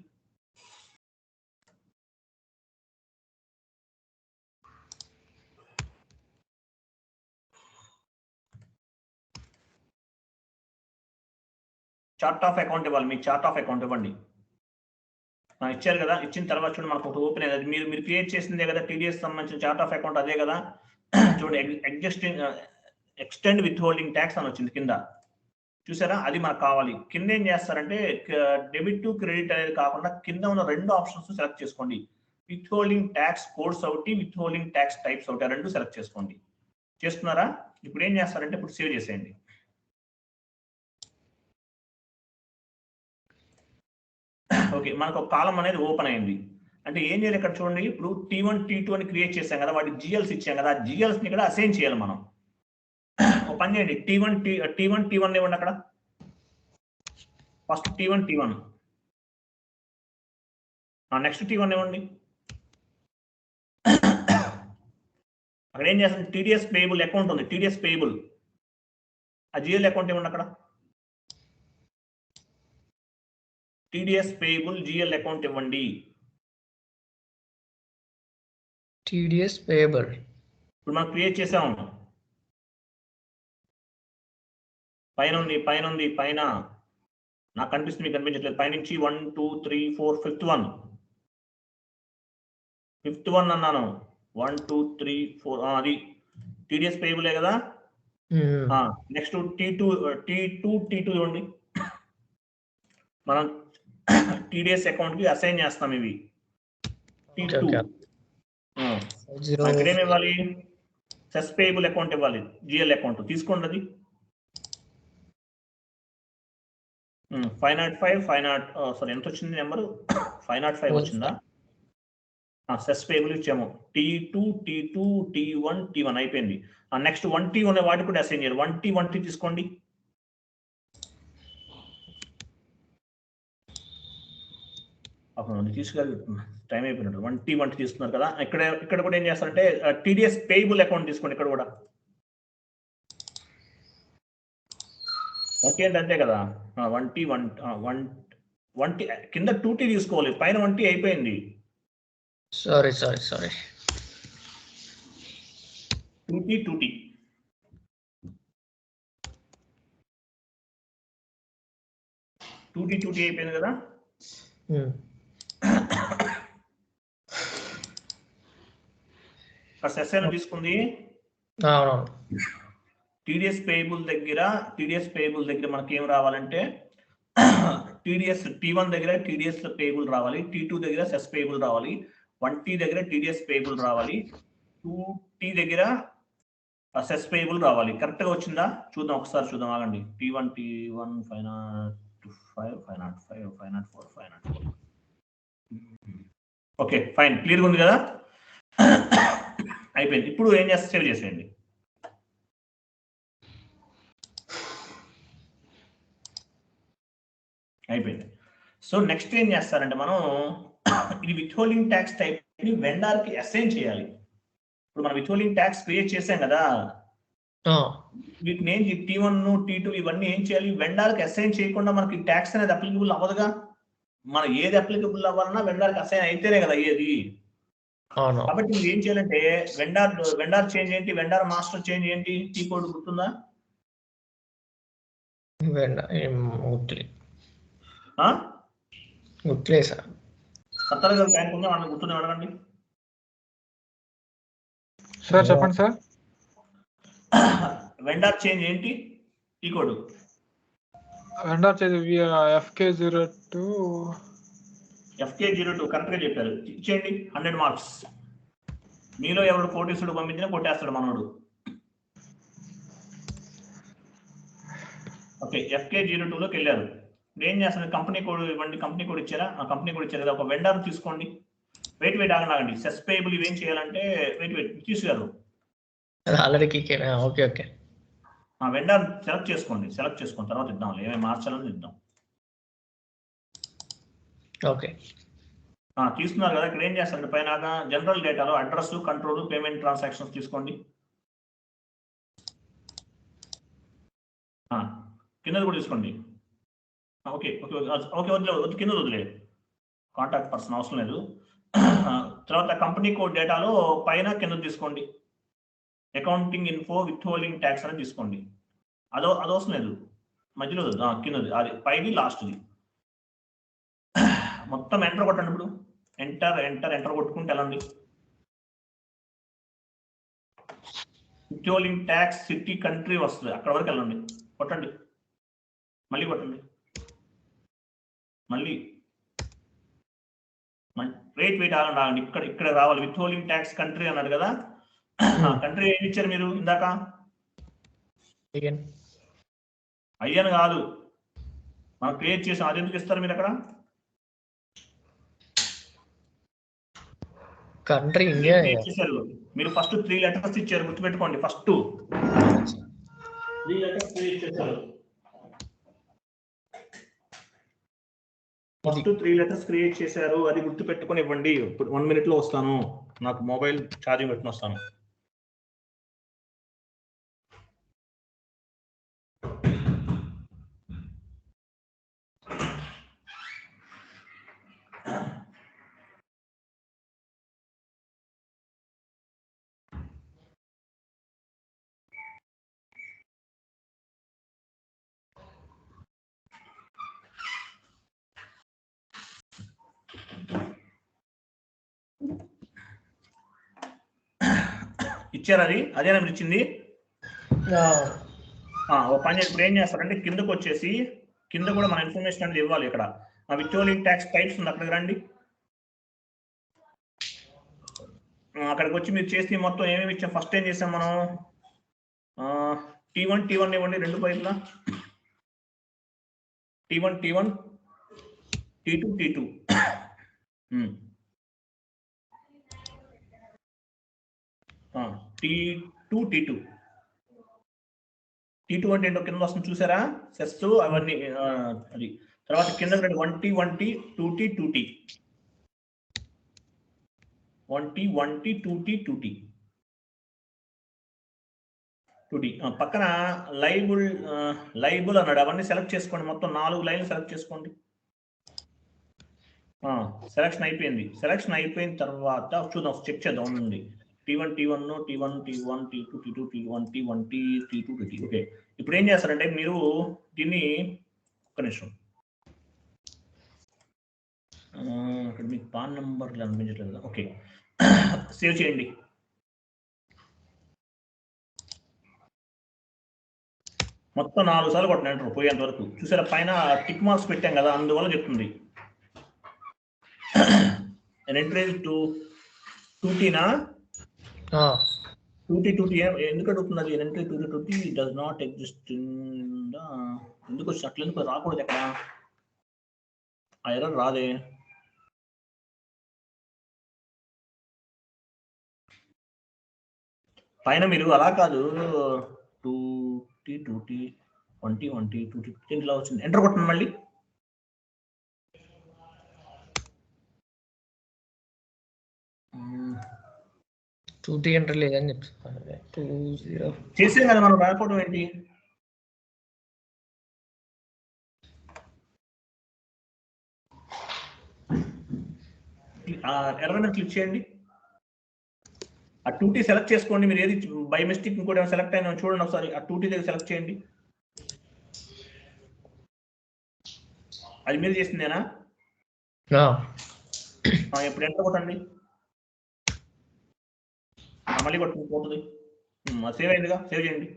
చార్ట్ ఆఫ్ అకౌంట్ ఇవ్వాలి, మీకు చార్ట్ ఆఫ్ అకౌంట్ ఇవ్వండి. ఇచ్చారు కదా, ఇచ్చిన తర్వాత చూడండి మనకు ఒకటి ఓపెన్ అయ్యేది. మీరు క్రియేట్ చేసిందే కదా టీడీఎస్ సంబంధించిన చార్ట్ ఆఫ్ అకౌంట్, అదే కదా. చూడండి, ఎక్స్టెండ్ విత్ హోల్డింగ్ ట్యాక్స్ అని వచ్చింది కింద, చూసారా? అది మనకు కావాలి. కింద ఏం చేస్తారంటే డెబిట్ టు క్రెడిట్ అనేది కాకుండా కింద ఉన్న రెండు ఆప్షన్స్ సెలెక్ట్ చేసుకోండి. విత్ హోల్డింగ్ ట్యాక్స్ కోడ్స్ ఒకటి, విత్ హోల్డింగ్ ట్యాక్స్ టైప్స్ ఒకటి, రెండు సెలెక్ట్ చేసుకోండి. చేస్తున్నారా? ఇప్పుడు ఏం చేస్తారంటే ఇప్పుడు సేవ్ చేసేయండి. ఓకే, మనకు ఒక కాలం అనేది ఓపెన్ అయింది. అంటే ఏం చేయాలి ఇక్కడ చూడండి, ఇప్పుడు T1 T2 అని క్రియేట్ చేసాం కదా, వాటి జిఎల్స్ ఇచ్చాం కదా, ఆ జిఎల్స్ ని ఇక్కడ అసైన్ చేయాలి మనం. ఒక పని చేయండి, T1 ఇవ్వండి అక్కడ. ఫస్ట్ T1 నెక్స్ట్ T1 ఇవ్వండి. అక్కడ ఏం చేస్తుంది, టీడీఎస్ పేయబుల్ అకౌంట్ ఉంది, టీడీఎస్ పేయబుల్, ఆ జిఎల్ అకౌంట్ ఇవ్వండి అక్కడ. టీడీఎస్ పేయబుల్ జిఎల్ అకౌంట్ ఇవ్వండి. టీడీఎస్ పేయబుల్ ఇప్పుడు మనం క్రియేట్ చేసాము. పైన ఉంది పైన నాకు కనిపిస్తుంది, మీకు కనిపించట్లేదు. పైనుంచి 1 2 3 4 ఫిఫ్త్ వన్ అన్నాను. 1 2 3 4 అది టీడీఎస్ పేయబులే కదా. నెక్స్ట్ T2 చూడండి, మనం టీడీఎస్ అకౌంట్ కి అసైన్ చేస్తాం ఇవి. T2 ఇక్కడ ఏమి ఇవ్వాలి, సెస్ పేయబుల్ అకౌంట్ ఇవ్వాలి, జిఎల్ అకౌంట్ తీసుకోండి. అది 505 ఎంత వచ్చింది నెంబరు, 505 వచ్చిందా? సెస్ పేయబుల్ ఇచ్చాము. T2 T1 T1 అయిపోయింది. నెక్స్ట్ 1T ఉన్న వాటి కూడా అసైన్ చేయాలి. 1T తీసుకోండి. తీసుకెళ్ళి టైం అయిపోయినట్టు 1T తీసుకున్నారు కదా. ఇక్కడ కూడా ఏం చేస్తారంటే టీడీఎస్ పేయబుల్ అకౌంట్ తీసుకోండి. ఇక్కడ కూడా 1T అంటే అంతే కదా. 1T కింద 2T తీసుకోవాలి, పైన 1T అయిపోయింది. సారీ 2T అయిపోయింది కదా. సెషన్ తీసుకుంది. టీడీఎస్ పేయబుల్ దగ్గర మనకి ఏం రావాలంటే టీడీఎస్ T1 దగ్గర టీడీఎస్ పేయబుల్ రావాలి, T2 దగ్గర సెస్ పేయబుల్ రావాలి, 1T దగ్గర టీడీఎస్ పేయబుల్ రావాలి, 2T దగ్గర సెస్ పేయబుల్ రావాలి. కరెక్ట్ గా వచ్చిందా చూద్దాం, ఒకసారి చూద్దాం, ఆగండి. T1 505 504 504. ఓకే ఫైన్, క్లియర్గా ఉంది కదా. అయిపోయింది. ఇప్పుడు ఏం చేస్తే సేవ్ చేసేయండి. అయిపోయింది. సో నెక్స్ట్ ఏం చేస్తారంటే మనం ఇది విత్హోల్డింగ్ ట్యాక్స్ టైప్ ని వెండర్ కి అసైన్ చేయాలి. ఇప్పుడు మనం విత్హోల్డింగ్ ట్యాక్స్ క్రియేట్ చేసాం కదా, వీటిని T1 T2 ఇవన్నీ ఏం చేయాలి, వెండర్ కి అసైన్ చేయకుండా మనకి ట్యాక్స్ అనేది అప్లికబుల్ అవ్వదుగా. మనం ఏది అప్లికబుల్ అవ్వాలన్నా వెండర్ కి అసైన్ అయితేనే కదా అయ్యేది. కాబట్టి మీరు ఏం చేయాలంటే వెండర్ చేంజ్ ఏంటి, వెండర్ మాస్టర్ చేంజ్ ఏంటి, T కోడ్ గుర్తుందా? సత్తర్ గారు బ్యాంక్ ఉందా, వాళ్ళని గుర్తుండే అడగండి సార్. చెప్పండి సార్. వెండర్ చేంజ్ ఏంటి, T code? Vendor change FK02 correct గా చెప్పారు. ఇచ్చేయండి 100 మార్క్స్. మీలో ఎవరు కోటీసుడు పంపించినా కొట్టేస్తాడు మనోడు. ఓకే, FK02లోకి వెళ్ళారు. ఏం చేస్తారు, కంపెనీ కోడ్ ఇవ్వండి. కంపెనీ కోడ్ ఇచ్చారా? ఆ కంపెనీ కోడ్ ఇచ్చారు కదా. ఒక వెండర్ తీసుకోండి. వెయిట్ ఆగండి. సెస్ పేయబుల్ ఇవేం చేయాలంటే వెయిట్ తీసుకురారు. వెండర్ సెలెక్ట్ చేసుకోండి. తర్వాత ఇద్దాం, ఏమేమి మార్చాలని ఇద్దాం. ఓకే, తీసుకున్నారు కదా. ఇక్కడ ఏం చేస్తారంటే పైన జనరల్ డేటాలో అడ్రస్, కంట్రోల్, పేమెంట్ ట్రాన్సాక్షన్స్ తీసుకోండి. కింద కూడా తీసుకోండి. ఓకే కింద వదిలే, కాంటాక్ట్ పర్సన్ అవసరం లేదు. తర్వాత కంపెనీ కోడ్ డేటాలో పైన కింద తీసుకోండి. అకౌంటింగ్ ఇన్ఫో విత్హోల్డింగ్ ట్యాక్స్ అని తీసుకోండి. అది అవసరం లేదు, మధ్యలో కిందది, అది పైది లాస్ట్ది. మొత్తం ఎంటర్ కొట్టండి. ఇప్పుడు ఎంటర్ కొట్టుకుంటే వెళ్ళండి. విత్హోల్డింగ్ ట్యాక్స్ సిటీ కంట్రీ వస్తుంది, అక్కడ వరకు వెళ్ళండి. కొట్టండి, మళ్ళీ కొట్టండి, మళ్ళీ వెయిట్ ఆగండి. ఇక్కడ రావాలి. విత్హోల్డింగ్ ట్యాక్స్ కంట్రీ అన్నారు కదా. కంట్రీ ఏమి ఇచ్చారు మీరు ఇందాక? అయ్యని కాదు, మనం క్రియేట్ చేసాం. అది ఎందుకు ఇస్తారు మీరు అక్కడ? కంట్రీ ఇండియా చేశారు. మీరు ఫస్ట్ 3 లెటర్స్ ఇచ్చారు, గుర్తుపెట్టుకోండి. ఫస్ట్ 3 లెటర్స్ క్రియేట్ చేశారు. ఫస్ట్ 3 లెటర్స్ క్రియేట్ చేశారు, అది గుర్తు పెట్టుకొని ఇవ్వండి. 1 minute లో వస్తాను, నాకు మొబైల్ ఛార్జింగ్ పెట్టుకుని వస్తాను. ఇచ్చారు, అదేనా మీరు ఇచ్చింది? ఒక పని ఇప్పుడు ఏం చేస్తారంటే కిందకు వచ్చేసి కింద కూడా మన ఇన్ఫర్మేషన్ అనేది ఇవ్వాలి. ఇక్కడ విత్హోల్డింగ్ ట్యాక్స్ టైప్స్ ఉంది, అక్కడికి రండి. అక్కడికి వచ్చి మీరు చేసి మొత్తం ఏమేమి ఇచ్చాం. ఫస్ట్ ఏం చేసాం మనం, T1 ఇవ్వండి, 2 పైపులా T1 T2 T2 T2 అంటే ఏంటో కింద వస్తుంది చూసారా, సెస్ అవన్నీ. అది తర్వాత కింద 1T 2T 2T 2T 2T పక్కన లైబుల్ అన్నాడు, అవన్నీ సెలెక్ట్ చేసుకోండి. మొత్తం 4 లైన్లు సెలెక్ట్ చేసుకోండి. సెలక్షన్ అయిపోయింది. సెలక్షన్ అయిపోయిన తర్వాత చూద్దాం, చెక్ చేద్దాం. ఉంది T1 T2 T1 T2 T. Okay, ఇప్పుడు ఏం చేస్తారంటే మీరు దీన్ని ఒక్క నిమిషం, ఇక్కడ మీకు పాన్ నంబర్ అనిపించట్లేదు కదా. ఓకే, సేవ్ చేయండి. మొత్తం 4 సార్లు కొట్టిన ఎంటర్ పోయేంత వరకు. చూసారా పైన టిక్ మార్క్స్ పెట్టాం కదా, అందువల్ల చెప్తుంది. ఎంట్రీ 2Tనా 2T ఎందుకు అడుగుతుంది అది? Entry 2T does not exist ఎందుకు వచ్చి అట్లా ఎందుకు రాకూడదు? ఎక్కడ ఆ ఎర్రర్ రాదే. పైన మీరు అలా కాదు, 2T 1T 2T ఇలా వచ్చింది. ఎంటర్ కొట్టండి మళ్ళీ. ఎంటర్ లేదని చెప్తాను. చేసే కదా మనం రాకపోవడం ఏంటి? ఎర్రర్ మీద క్లిక్ చేయండి. ఆ 2T సెలెక్ట్ చేసుకోండి. మీరు ఏది బై మిస్టేక్ ఇంకోటి ఏమైనా సెలెక్ట్ అయినా చూడండి ఒకసారి. ఆ 2T దగ్గర సెలెక్ట్ చేయండి. అది మీరు చేసిందేనా? ఇప్పుడు ఎంటర్ కొట్టండి, మళ్ళీ కొట్టండి, పోతుంది. సేవ్ అయిందిగా, సేవ్ చేయండి.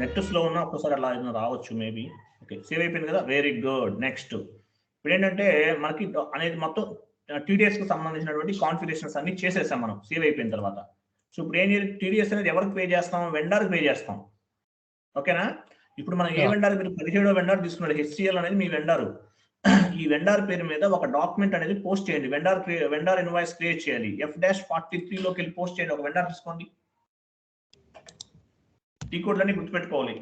నెట్ స్లో ఉన్నా ఒక్కసారి అలా రావచ్చు మేబీ. ఓకే, సేవ్ అయిపోయింది కదా, వెరీ గుడ్. నెక్స్ట్ ఇప్పుడు ఏంటంటే మనకి అనేది మొత్తం TDSకి సంబంధించినటువంటి కాన్ఫిగరేషన్స్ అన్ని చేసేసాం మనం సేవ్ అయిపోయిన తర్వాత. సో ఇప్పుడు ఏం చేయాలి, TDS అనేది ఎవరికి పే చేస్తాం? వెండర్కి పే చేస్తాం. ఓకేనా? ఇప్పుడు మనం ఏ వెండర్, మీరు 17వ వెండర్ తీసుకున్నాడు, HCL అనేది మీ వెండర్. ఈ వెండర్ పేరు మీద ఒక డాక్యుమెంట్ అనేది పోస్ట్ చేయండి. వెండర్ ఇన్వాయిస్ క్రియేట్ చేయాలి. F-43లోకి వెళ్ళి పోస్ట్ చేయండి. ఒక వెండర్ తీసుకోండి. ఈ కోడ్లన్నీ గుర్తుపెట్టుకోవాలి.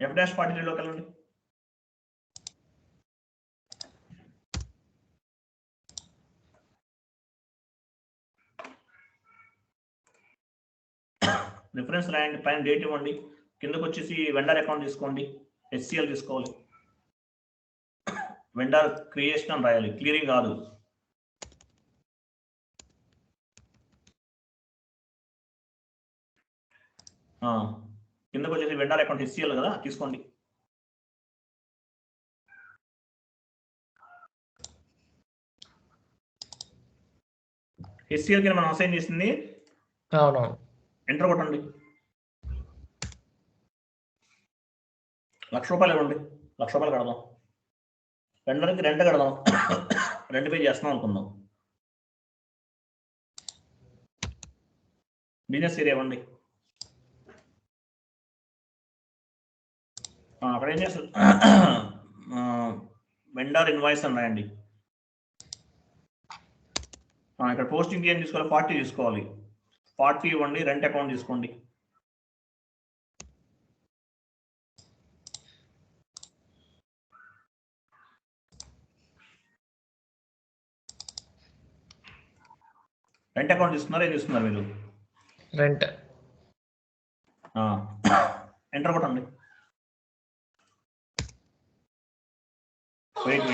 F-43లోకి వెళ్ళండి. రిఫరెన్స్ రాయండి, పైన డేట్ ఇవ్వండి, కిందకు వచ్చేసి వెండర్ అకౌంట్ తీసుకోండి. HCL తీసుకోవాలి. వెండర్ క్రియేషన్ అని రాయాలి, క్లియరింగ్ కాదు. కిందకు వచ్చేసి వెండర్ అకౌంట్ HCL కదా, తీసుకోండి. HCL కి మనం అసైన్ చేసింది. ఎంటర్ కొట్టండి. 1,00,000 రూపాయలు ఇవ్వండి. 1,00,000 రూపాయలు కడదాం. వెండర్కి రెంట్ కడదాం. రెంట్ పే చేస్తున్నాం అనుకుందాం. బిజినెస్ ఏరియా ఇవ్వండి. అక్కడ ఏం చేస్తారు, వెండర్ ఇన్వాయిస్ అని రాయండి. ఇక్కడ పోస్టింగ్ ఏం తీసుకోవాలి, 40 తీసుకోవాలి. 40 ఇవ్వండి. రెంట్ అకౌంట్ తీసుకోండి. రెంట్ అకౌంట్ తీసుకున్నారా, ఏం తీసుకున్నారు మీరు? రెంట్. ఎంటర్ కొట్టండి. వెయిట్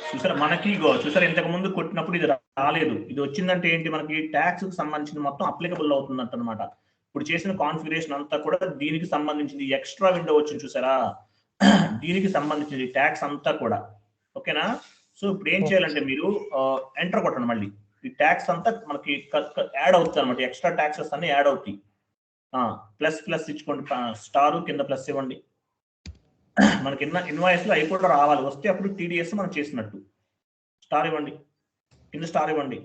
చూసారా, మనకి చూసారా ఇంతకు ముందు కొట్టినప్పుడు ఇది రాలేదు. ఇది వచ్చిందంటే ఏంటి, మనకి ట్యాక్స్ కి సంబంధించిన మొత్తం అప్లికబుల్ అవుతుందంట అనమాట. ఇప్పుడు చేసిన కాన్ఫిగరేషన్ అంతా కూడా దీనికి సంబంధించింది. ఎక్స్ట్రా విండో వచ్చింది చూసారా, దీనికి సంబంధించింది ట్యాక్స్ అంతా కూడా. ఓకేనా? సో ఇప్పుడు ఏం చేయాలంటే మీరు ఎంటర్ కొట్టండి. మళ్ళీ ఈ ట్యాక్స్ అంతా మనకి యాడ్ అవుతుంది అనమాట. ఎక్స్ట్రా ట్యాక్సెస్ అన్ని యాడ్ అవుతాయి. ప్లస్ ప్లస్ ఇచ్చుకోండి, స్టార్ కింద ప్లస్ ఇవ్వండి. మనకి ఇన్వాయిస్ లో అవి కూడా రావాలి. వస్తే అప్పుడు టీడీఎస్ మనం చేసినట్టు. స్టార్ ఇవ్వండి, కింద స్టార్ ఇవ్వండి,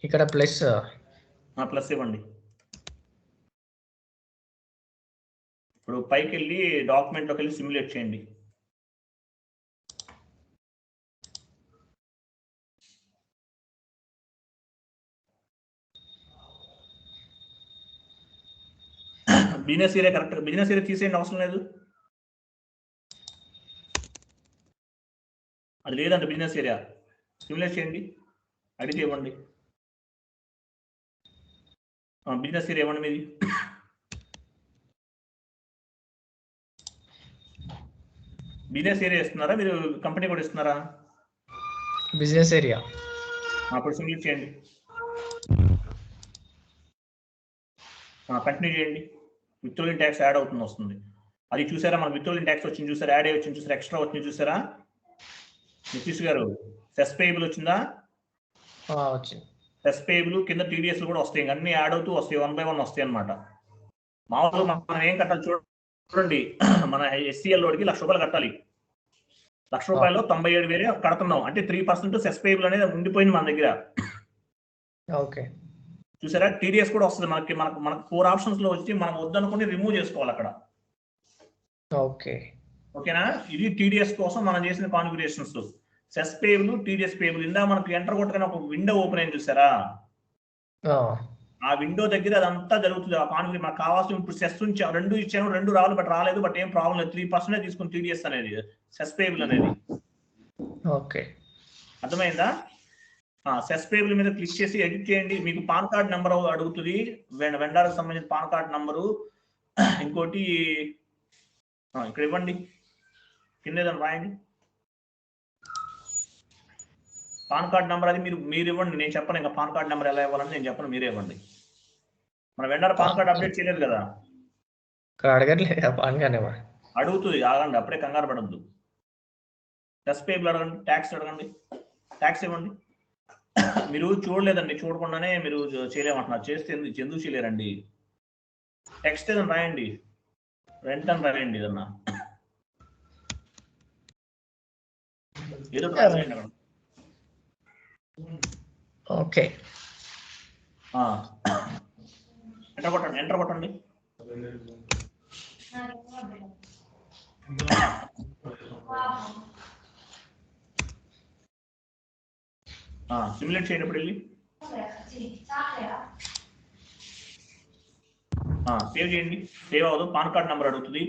ఇక్కడ ప్లస్ ప్లస్ ఇవ్వండి. ఇప్పుడు పైకి వెళ్ళి డాక్యుమెంట్లోకి వెళ్ళి సిమ్యులేట్ చేయండి. Business area correct, business area తీసేయండి, అవసరం లేదు. అది లేదండి బిజినెస్ ఏరియా. సిమ్యులేట్ చేయండి, అడిగితే ఇవ్వండి. బిజినెస్ ఏరియా ఇవ్వండి మీది. బిజినెస్ ఏరియా ఇస్తున్నారా మీరు, కంపెనీ కూడా ఇస్తున్నారా? Business area. అప్పుడు సిమ్యులేట్ చేయండి, కంటిన్యూ చేయండి. విత్హోల్డింగ్ ట్యాక్స్ యాడ్ అవుతుంది వస్తుంది. అది చూసారా, మనకు విత్హోల్డింగ్ ట్యాక్స్ వచ్చింది చూసారా, యాడ్ అయ్యి వచ్చింది చూసారా, ఎక్స్ట్రా వచ్చింది చూసారా. నితీష్ గారు సెస్ పేయబుల్ వచ్చిందా? వచ్చింది. సెస్ పేయబుల్ కింద టీడీఎస్ కూడా వస్తాయి, అన్ని యాడ్ అవుతూ వస్తాయి, 1 by 1 వస్తాయి అనమాట. మామూలుగా మనం ఏం కట్టాలి చూడండి, మన ఎస్సీఎల్ లోడికి 1,00,000 రూపాయలు కట్టాలి. 1,00,000 రూపాయలు 97,000 కడుతున్నాం అంటే 3% సెస్ పేయబుల్ అనేది ఉండిపోయింది మన దగ్గర. ఓకే, చూసారా, టీడీఎస్ కూడా వస్తుంది మనకి. మనకు 4 ఆప్షన్స్ లో వచ్చి మనం వద్దనుకుని రిమూవ్ చేసుకోవాలి అక్కడ. ఓకే, ఓకేనా? ఇది టీడీఎస్ కోసం మనం చేసిన configurations. Cess payable, TDS payable. ఇందా మనకు ఎంటర్ కొట్టగానే ఒక విండో ఓపెన్ అయింది చూసారా, ఆ విండో దగ్గర అదంతా జరుగుతుంది. ఆ కాన్ఫిగరేషన్ మనకు కావాల్సిన. ఇప్పుడు సెస్ నుంచి 2 ఇచ్చాను, 2 రాలేదు, బట్ ఏం ప్రాబ్లం లేదు. 3% తీసుకుని టీడీఎస్ అనేది, సెస్ పేబుల్ అనేది. ఓకే, అర్థమైందా? సెస్ పేబుల్ మీద క్లిక్ చేసి ఎడిట్ చేయండి. మీకు పాన్ కార్డ్ నెంబర్ అడుగుతుంది, వెండర్కి సంబంధించిన పాన్ కార్డ్ నెంబరు. ఇంకోటి ఇక్కడ ఇవ్వండి, కింద ఏదైనా రాయండి. పాన్ కార్డ్ నెంబర్ అది మీరు ఇవ్వండి, నేను చెప్పను. ఇంకా పాన్ కార్డ్ నెంబర్ ఎలా ఇవ్వాలని నేను చెప్పను, మీరే ఇవ్వండి. మన వెండర్ పాన్ కార్డ్ అప్డేట్ చేయలేదు కదా, అడగట్లేదు పాన్ కార్డ్ నెంబర్. అడుగుతుంది, ఆగండి, అప్పుడే కంగారు పడద్దు. సెస్ పేబుల్ అడగండి, ట్యాక్స్ అడగండి, ట్యాక్స్ ఇవ్వండి. మీరు చూడలేదండి, చూడకుండానే మీరు చేయలేమంటున్నారు. చేస్తే ఎందుకు చేయలేరండి? టెక్స్ట్ ఏదైనా రాయండి, రెంట్ అని రాయండి, ఏదన్నా ఏదో రాయండి అక్కడ. ఓకే, ఎంటర్ కొట్టండి. సిమ్యులేట్ చేయండి. ఇప్పుడు వెళ్ళి సేవ్ చేయండి. సేవ్ అవ్వదు, పాన్ కార్డ్ నెంబర్ అడుగుతుంది.